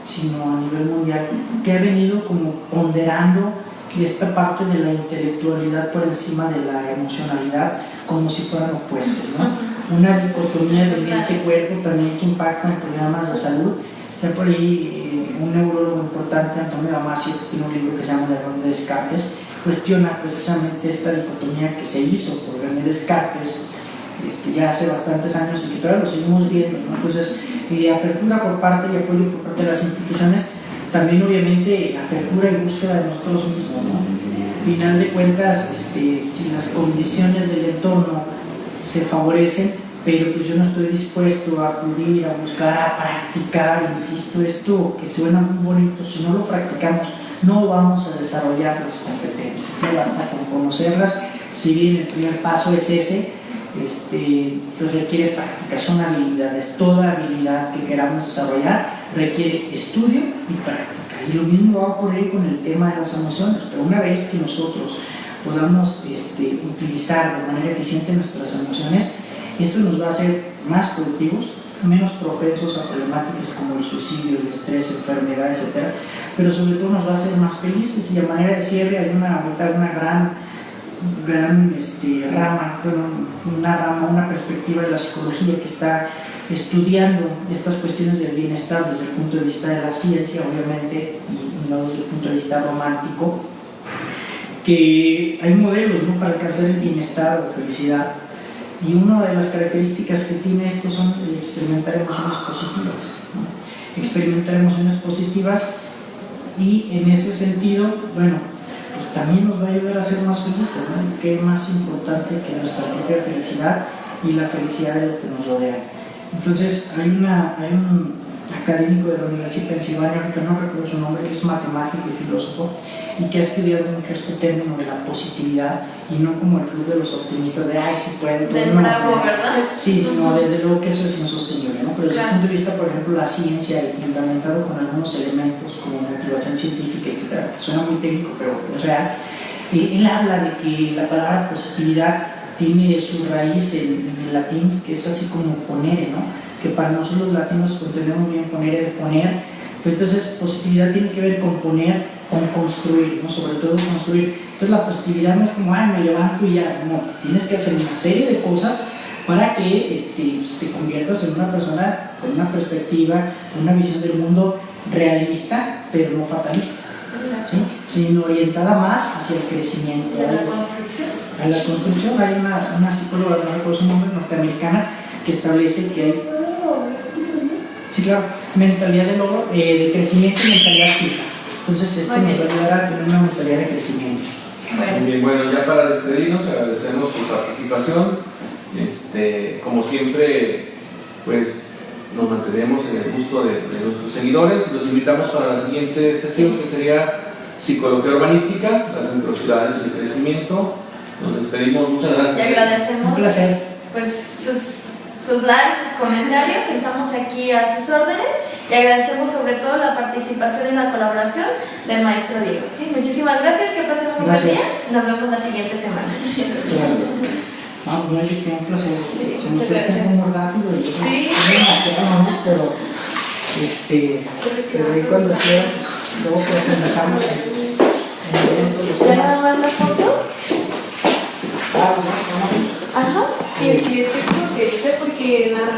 sino a nivel mundial, que ha venido como ponderando esta parte de la intelectualidad por encima de la emocionalidad, como si fueran opuestos, ¿no? Una dicotomía de mente-cuerpo también que impacta en programas de salud. Ya por ahí un neurólogo importante, Antonio Damasio, que tiene un libro que se llama El error de Descartes, cuestiona precisamente esta dicotomía que se hizo por René Descartes ya hace bastantes años y que todavía lo seguimos viendo, ¿no? Entonces, apertura por parte y apoyo por parte de las instituciones, también obviamente apertura y búsqueda de nosotros mismos, ¿no? Al final de cuentas, si las condiciones del entorno se favorecen, pero pues yo no estoy dispuesto a acudir, a buscar, a practicar, insisto, esto que suena muy bonito, si no lo practicamos, no vamos a desarrollar las competencias, no basta con conocerlas, si bien el primer paso es ese, pues requiere práctica, son habilidades, toda habilidad que queramos desarrollar requiere estudio y práctica, y lo mismo va a ocurrir con el tema de las emociones, pero una vez que nosotros podamos utilizar de manera eficiente nuestras emociones, eso nos va a hacer más productivos, menos propensos a problemáticas como el suicidio, el estrés, enfermedad, etc. Pero sobre todo nos va a hacer más felices, y a manera de cierre hay una gran rama, una perspectiva de la psicología que está estudiando estas cuestiones del bienestar desde el punto de vista de la ciencia, obviamente, y no desde el punto de vista romántico, que hay modelos, ¿no?, para alcanzar el bienestar o felicidad, y una de las características que tiene esto son el experimentar emociones positivas, ¿no? Experimentar emociones positivas, y en ese sentido, bueno, pues también nos va a ayudar a ser más felices, ¿no? ¿Qué es más importante que nuestra propia felicidad y la felicidad de lo que nos rodea? Entonces hay un académico de la Universidad de Pensilvania, que no recuerdo su nombre, que es matemático y filósofo, y que ha estudiado mucho este término de la positividad, y no como el club de los optimistas de ay, sí puedo, del bravo, ¿verdad? Sí, no, desde luego que eso es insostenible, ¿no? Pero desde el punto de vista, por ejemplo, la ciencia, y fundamentado con algunos elementos como motivación científica, etcétera, que suena muy técnico, pero es real, él habla de que la palabra positividad tiene su raíz en el latín, que es así como ponere, ¿no? Que para nosotros los latinos entendemos bien ponere de poner, pero entonces positividad tiene que ver con poner, con construir, ¿no? Sobre todo construir. Entonces la positividad no es como, ay, me levanto y ya, no, tienes que hacer una serie de cosas para que te conviertas en una persona con una perspectiva, con una visión del mundo realista, pero no fatalista, ¿sí? Sino orientada más hacia el crecimiento. ¿Y a la construcción? A la construcción hay una psicóloga, no recuerdo su nombre, norteamericana, que establece que hay, sí, claro, mentalidad de crecimiento y mentalidad fija. Entonces esto nos va a ayudar a tener una mentalidad de crecimiento. Bueno, Muy bien, bueno, ya para despedirnos, agradecemos su participación. Como siempre, pues nos mantenemos en el gusto de nuestros seguidores. Los invitamos para la siguiente sesión, que sería Psicología Urbanística, las microciudades y el crecimiento. Nos despedimos, muchas gracias. y agradecemos Un placer. pues sus likes, sus comentarios, estamos aquí a sus órdenes y agradecemos sobre todo la participación y la colaboración del maestro Diego. ¿Sí? Muchísimas gracias, que pasen un buen Gracias. día, nos vemos la siguiente semana. Vamos, no, yo tengo un placer. Sí, Se nos muchas fue el tiempo gracias. muy rápido y Sí. es demasiado, ¿no? Pero ahí cuando quieras, luego que comenzamos en ¿Ya nada más la foto? Ah, bueno, Ajá. Sí, es cierto lo que dice, porque en la